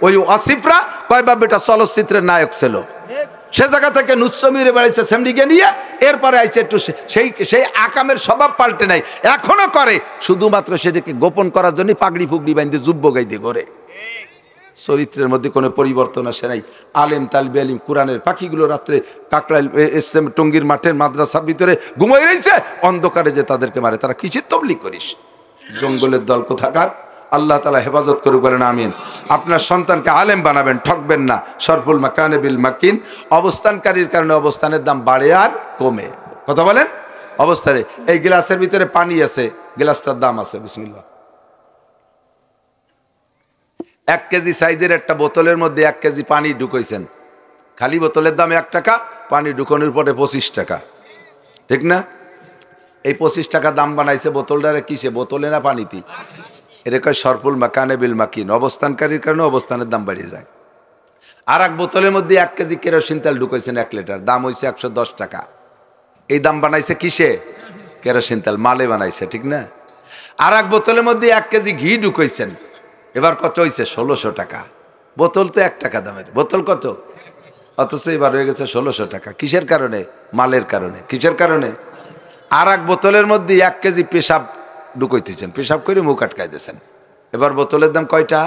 ওই আসিফরা কয় বাপ বেটা চলচ্চিত্রের নায়ক ছিল, সে জায়গা থেকে নুচ্ছমিরে বেড়াইছে সেমডিকে নিয়ে, এরপরে আইছে একটু সেই আকামের স্বভাব পাল্টে নাই, এখনো করে, শুধুমাত্র সেটাকে গোপন করার জন্য পাগড়ি ফুগড়ি বাইন্দে যুব্য গাইতে করে। চরিত্রের মধ্যে কোনো পরিবর্তন আসে নাই। আলেম, তালবে আলিম, কোরআনের পাখিগুলো রাত্রে কাকরাইল টঙ্গীর মাঠের মাদ্রাসার ভিতরে ঘুমাই রয়েছে, অন্ধকারে যে তাদেরকে মারে, তারা কিসের তবলিগ করিস? জঙ্গলের দল কোথাকার। আল্লাহ তাআলা হেফাজত করুক, বলেন আমিন। আপনার সন্তানকে আলেম বানাবেন, ঠকবেন না। সরফুল মাকানে বিল মাকিন, অবস্থানকারীর কারণে অবস্থানের দাম বাড়ে আর কমে। কথা বলেন অবস্থানে। এই গ্লাসের ভিতরে পানি আছে, গ্লাসটার দাম আছে, বিসমিল্লাহ। 1 কেজি সাইজের একটা বোতলের মধ্যে 1 কেজি পানি ঢুকাইছেন, খালি বোতলের দাম 1 টাকা, পানি ঢুকানোর পরে 25 টাকা, ঠিক না? এই 25 টাকা দাম বানাইছে বোতলটারে কিসে, বোতলে না পানিতে? এটা কয় সরফুল মাকানে বিল মাকিন, অবস্থানকারীর কারণে অবস্থানের দাম বাড়িয়ে যায়। আর এক বোতলের মধ্যে 1 কেজি কেরোসিন তেল ঢুকাইছেন 1 লিটার, দাম হয়েছে 110 টাকা। এই দাম বানাইছে কিসে? কেরোসিন তেল, মালে বানাইছে, ঠিক না? আর এক বোতলের মধ্যে 1 কেজি ঘি ঢুকাইছেন, এবার কত হয়েছে? 1600 টাকা। বোতল তো 1 টাকা দামের, বোতল কত? অথচ এবার হয়ে গেছে 1600 টাকা। কিসের কারণে? মালের কারণে। কিসের কারণে? আর এক বোতলের মধ্যে 1 কেজি পেশাব ঢুকাইতেছেন, পেশাব করে মুখ আটকাই দিয়েছেন, এবার বোতলের দাম কয়টা?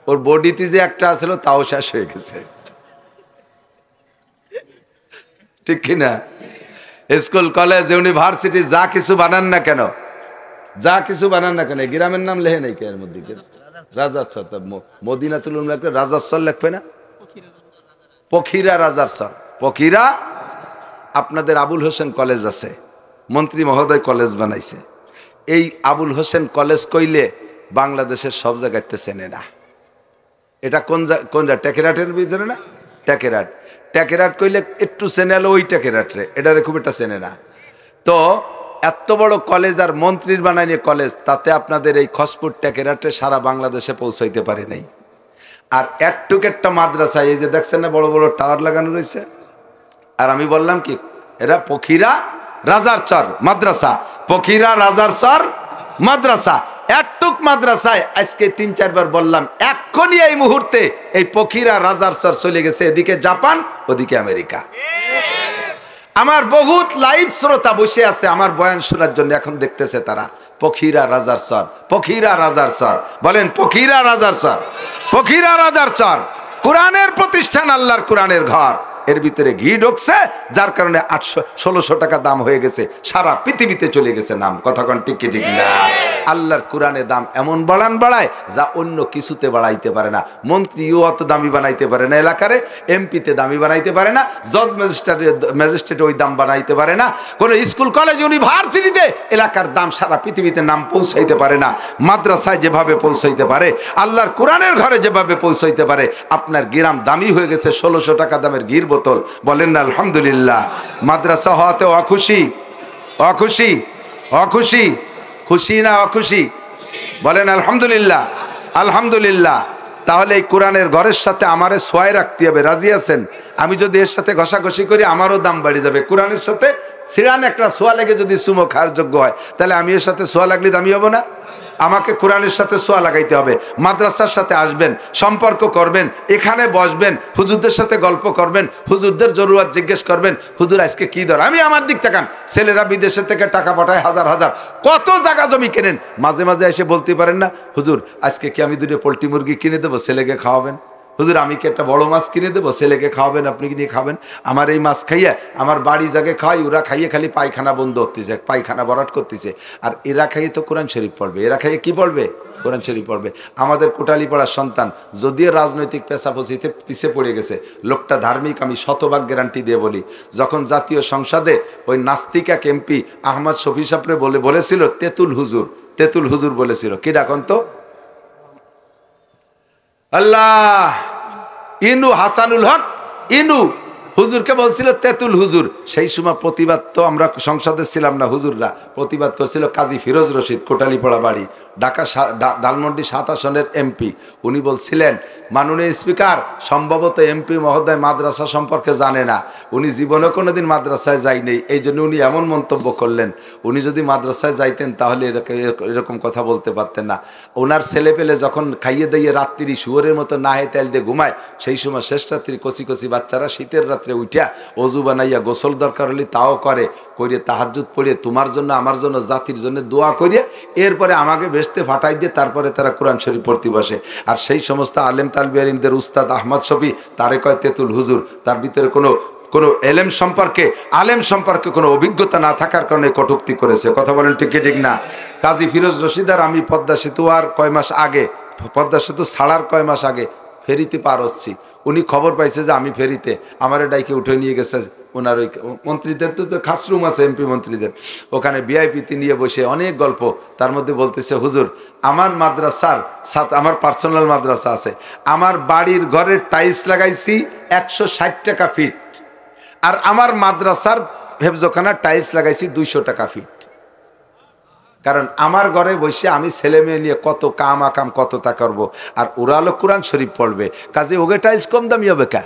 ওর বডিতে যে একটা আছিল তাও শেষ হয়ে গেছে, ঠিক কিনা? স্কুল, কলেজ, ইউনিভার্সিটি যা কিছু বানান না কেন, যা কিছু বানান না কেন, গ্রামের নাম লেখে নাই এর মধ্যে? রাজারসর, মদিনাতুল উলুম রাজারসর লেখবে না? পখিরা রাজারসর, পখিরা। আপনাদের আবুল হোসেন কলেজ আছে, মন্ত্রী মহোদয় কলেজ বানাইছে। এই আবুল হোসেন কলেজ কইলে বাংলাদেশের সব জায়গাতে চেনে না। এটা কোন টেকেরাটের ভিতরে না? টেকেরাট, টেকেরাট কইলে একটু চেনে, এলো ওই টেকেরাট রে, এটারে খুব একটা চেনে না। তো এত বড় কলেজ আর মন্ত্রীর বানাইনি কলেজ, তাতে আপনাদের এই খসপুর টেকেরাটে সারা বাংলাদেশে পৌঁছাইতে পারে নাই। আর একটুক একটা মাদ্রাসা, এই যে দেখছেন না বড় বড় টাওয়ার লাগানো রয়েছে, আর আমি বললাম কি এরা পখিরা রাজারচর মাদ্রাসা, পখিরা রাজারচর মাদ্রাসা। একটুক মাদ্রাসায় আজকে 3-4 বার বললাম, এক্ষুনি এই মুহূর্তে এই পখিরা রাজারচর চলে গেছে এদিকে জাপান, ওদিকে আমেরিকা। আমার বহুত লাইভ শ্রোতা বসে আছে আমার বয়ান শোনার জন্য, এখন দেখতেছে তারা পখিরা রাজারচর, পখিরা রাজারচর। বলেন পখিরা রাজারচর, পখিরা রাজারচর। কোরআনের প্রতিষ্ঠান, আল্লাহর কোরআনের ঘর, এর ভিতরে ঘি ঢুকছে, যার কারণে 1600 টাকা দাম হয়ে গেছে, সারা পৃথিবীতে চলে গেছে নাম। কথা কোন ঠিক কি ঠিক না? আল্লাহর কোরআনে দাম এমন বাড়ায় যা অন্য কিছুতে বাড়াইতে পারে না। মন্ত্রীও অত দামি বানাইতে পারে না, এলাকারে এমপিতে দামি বানাইতে পারে না, জজ ম্যাজিস্ট্রেট ওই দাম বানাইতে পারে না, কোনো স্কুল, কলেজ, ইউনিভার্সিটিতে এলাকার দাম সারা পৃথিবীতে নাম পৌঁছাইতে পারে না। মাদ্রাসায় যেভাবে পৌঁছাইতে পারে, আল্লাহর কোরআনের ঘরে যেভাবে পৌঁছাইতে পারে, আপনার গ্রাম দামি হয়ে গেছে 1600 টাকা দামের ঘির বোতল। বলেন না আলহামদুলিল্লাহ। মাদ্রাসা হওয়াতে অখুশি, অখুশি, অখুশি, খুশি না অখুশি? বলেন আলহামদুলিল্লাহ, আলহামদুলিল্লাহ। তাহলে এই কোরআনের ঘরের সাথে আমারে সোয়াই রাখতে হবে, রাজি আছেন? আমি যদি এর সাথে ঘষাঘষি করি আমারও দাম বাড়ে যাবে। কোরআনের সাথে সিরান একটা সোয়া লেগে যদি চুমো খাওয়ার যোগ্য হয়, তাহলে আমি এর সাথে সোয়া লাগলে দামি হবো না? আমাকে কোরআনের সাথে ছোঁয়া লাগাইতে হবে। মাদ্রাসার সাথে আসবেন, সম্পর্ক করবেন, এখানে বসবেন, হুজুরদের সাথে গল্প করবেন, হুজুরদের জরুরত জিজ্ঞেস করবেন, হুজুর আজকে কি দর। আমি আমার দিক তাকান, ছেলেরা বিদেশে থেকে টাকা পাঠায় হাজার হাজার, কত জায়গা জমি কেনেন, মাঝে মাঝে এসে বলতে পারেন না, হুজুর আজকে কি আমি দুটো পোলট্রি মুরগি কিনে দেবো, ছেলেকে খাওয়াবেন। হুজুর আমি কি একটা বড় মাছ কিনে দেবো, ছেলেকে খাওয়াবেন, আপনি কি নিয়ে খাবেন। আমার এই মাছ খাইয়া আমার বাড়ি জাগে খাওয়াই, ওরা খাইয়ে খালি পায়খানা বন্ধ করতেছে, পায়খানা ভরাট করতেছে। আর এরা খাইয়ে তো কোরআন শরীফ পড়বে, এরা খাইয়ে কি পড়বে, কোরআন শরীফ পড়বে। আমাদের কোটালি পাড়ার সন্তান যদিও রাজনৈতিক পেশাপচিতে পিছিয়ে পড়ে গেছে, লোকটা ধার্মিক, আমি শতভাগ গ্যারান্টি দিয়ে বলি। যখন জাতীয় সংসদে ওই নাস্তিকা এমপি আহমদ শফি সাহেবরে বলেছিল তেতুল হুজুর, তেতুল হুজুর বলেছিল, কি ডাকন তো, আল্লাহ ইনু হাসানুল হক ইনু হুজুরকে বলছিল তেতুল হুজুর। সেই সময় প্রতিবাদ, তো আমরা সংসদে ছিলাম না, হুজুররা প্রতিবাদ করছিল। কাজী ফিরোজ রশিদ, কোটালীপাড়া বাড়ি, ঢাকা ধানমন্ডি 7 আসনের এমপি। উনি বলছিলেন, মাননীয় স্পিকার, সম্ভবত এমপি মহোদয় মাদ্রাসা সম্পর্কে জানে না, উনি জীবনে কোনোদিন মাদ্রাসায় যায়নি, এই জন্য উনি এমন মন্তব্য করলেন। উনি যদি মাদ্রাসায় যাইতেন তাহলে এরকম কথা বলতে পারতেন না। ওনার ছেলে পেলে যখন খাইয়ে দিয়ে রাত্রি শুয়োরের মতো নাহে তেল দিয়ে ঘুমায়, সেই সময় শেষ রাত্রি কচি কচি বাচ্চারা শীতের রাত্রে উঠিয়া অজু বানাইয়া গোসল দরকার হলে তাও করে, তাহাজ্জুদ পড়িয়ে তোমার জন্য আমার জন্য জাতির জন্য দোয়া করিয়ে এরপরে আমাকে বেসতে ফাটাই দিয়ে তারপরে তারা কোরআন শরীফ পড়তে বসে। আর সেই সমস্ত আলেম তালবি আলিমদের উস্তাদ আহমদ শফি, তারে কয় তেতুল হুজুর। তার ভিতরে কোনো এলেম সম্পর্কে, আলেম সম্পর্কে কোনো অভিজ্ঞতা না থাকার কারণে কটূক্তি করেছে। কথা বলেন ঠিক কি ঠিক না? কাজী ফিরোজ রশিদ আর আমি পদ্মা সেতু আর কয় মাস আগে, পদ্মা সেতু ছাড়ার কয় মাস আগে ফেরিতে পার হচ্ছি। উনি খবর পাইছে যে আমি ফেরিতে, আমার ডাইকে উঠে নিয়ে গেছে ওনার ওই মন্ত্রীদের, তো খাস রুম আছে এমপি মন্ত্রীদের, ওখানে ভিআইপিতে নিয়ে বসে অনেক গল্প। তার মধ্যে বলতেছে, হুজুর আমার মাদ্রাসার সাথে আমার পার্সোনাল মাদ্রাসা আছে, আমার বাড়ির ঘরের টাইলস লাগাইছি 160 টাকা ফিট, আর আমার মাদ্রাসার হেফজখানার টাইলস লাগাইছি 200 টাকা ফিট। কারণ আমার ঘরে বসে আমি ছেলে মেয়ে নিয়ে কত কাম আকাম কত তা করবো, আর ওরা হলো কোরআন শরীফ পড়বে, কাজে ওকে টাইলস কম দামি হবে কা,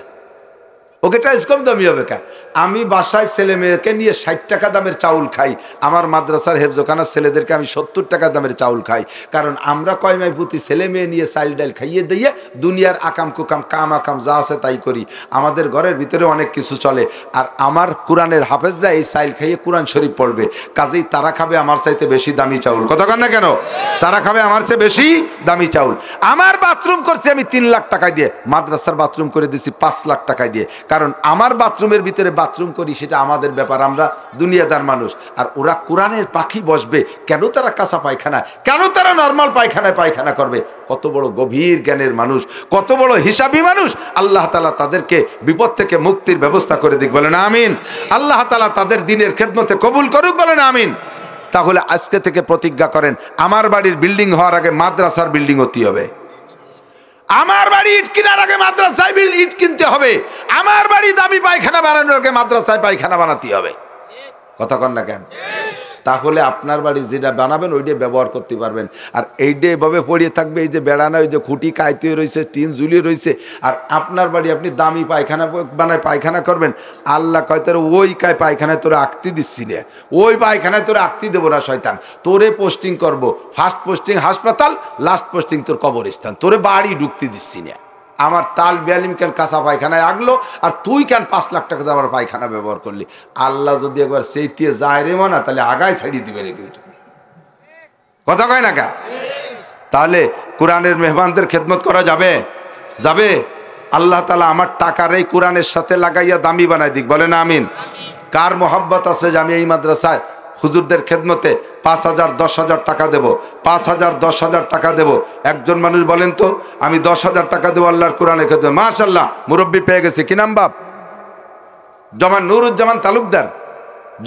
ওকে টাইলস কম দামি হবে কা। আমি বাসায় ছেলে মেয়েকে নিয়ে 60 টাকা দামের চাউল খাই, আমার মাদ্রাসার হেফজখানার ছেলেদেরকে আমি 70 টাকা দামের চাউল খাই। কারণ আমরা কয়মাই পুঁতি ছেলে মেয়ে নিয়ে চাইল ডাইল খাইয়ে দিয়ে দুনিয়ার আকাম কুকাম কাম আকাম যা আছে তাই করি। আমাদের ঘরের ভিতরে অনেক কিছু চলে, আর আমার কোরআনের হাফেজরা এই চাইল খাইয়ে কোরআন শরীফ পড়বে, কাজেই তারা খাবে আমার চাইতে বেশি দামি চাউল। কথা কন না কেন? তারা খাবে আমার চেয়ে বেশি দামি চাউল। আমার বাথরুম করছি আমি 3 লাখ টাকা দিয়ে, মাদ্রাসার বাথরুম করে দিছি 5 লাখ টাকায় দিয়ে। কারণ আমার বাথরুমের ভিতরে বাথরুম করি, সেটা আমাদের ব্যাপার, আমরা দুনিয়াদার মানুষ। আর ওরা কোরআনের পাখি বসবে কেন? তারা কাঁচা পায়খানা, কেন তারা নর্মাল পায়খানায় পায়খানা করবে? কত বড় গভীর জ্ঞানের মানুষ, কত বড় হিসাবী মানুষ। আল্লাহ তাআলা তাদেরকে বিপদ থেকে মুক্তির ব্যবস্থা করে দিক, বলেন আমিন। আল্লাহ তাআলা তাদের দিনের খেদমতে কবুল করুক, বলেন আমিন। তাহলে আজকে থেকে প্রতিজ্ঞা করেন, আমার বাড়ির বিল্ডিং হওয়ার আগে মাদ্রাসার বিল্ডিং হতে হবে। আমার বাড়ি ইট কেনার আগে মাদ্রাসায় ইট কিনতে হবে। আমার বাড়ি দামি পায়খানা বানানোর আগে মাদ্রাসায় পায়খানা বানাতে হবে। কথা কন না কেন? তাহলে আপনার বাড়ি যেটা বানাবেন ওইটাই ব্যবহার করতে পারবেন। আর এইটা এভাবে পড়িয়ে থাকবে, এই যে বেড়ানো, ওই যে খুঁটি কাইতে রয়েছে, টিন ঝুলিয়ে রয়েছে, আর আপনার বাড়ি আপনি দামি পায়খানা বানায় পায়খানা করবেন। আল্লাহ কয় তোর ওই পায়খানায় তোরা আঁকতি দিচ্ছি না, ওই পায়খানায় তোরা আঁকতি দেবো না শয়তান, তোরে পোস্টিং করব, ফার্স্ট পোস্টিং হাসপাতাল, লাস্ট পোস্টিং তোর কবরস্থান, তোরে বাড়ি ঢুকতে দিচ্ছি না। আমার তাল বেয়ালিম কেন কাঁচা পায়খানায় আগলো, আর তুই কেন 5 লাখ টাকা দিয়ে আমার পায়খানা ব্যবহার করলি? আল্লাহ যদি একবার সেইটিয়ে যায় রে মানা, তাহলে আগায় ছাড়িয়ে দিবে রে। কিন্তু কথা কয় না কা? তাহলে কোরআনের মেহমানদের খেদমত করা যাবে? যাবে। আল্লাহ তাআলা আমার টাকার এই কোরআনের সাথে লাগাইয়া দামি বানাই দিক, বলেন আমিন। কার মোহাব্বত আছে যে আমি এই মাদ্রাসায় হুজুরদের খেদমতে 5,000 10,000 টাকা দেব, 5,000 10,000 টাকা দেব? একজন মানুষ বলেন তো, আমি 10,000 টাকা দেবো আল্লাহর কোরআনে খেদমত। মাশাআল্লাহ, মুরব্বী পেয়ে গেছি। কি নাম বাপ? জামান নুরুজ্জামান তালুকদার,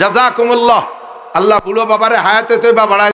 জাযাকুমুল্লাহ। আল্লাহ বুড়ো বাবারে হায়াতে তৈবা বাড়ায়।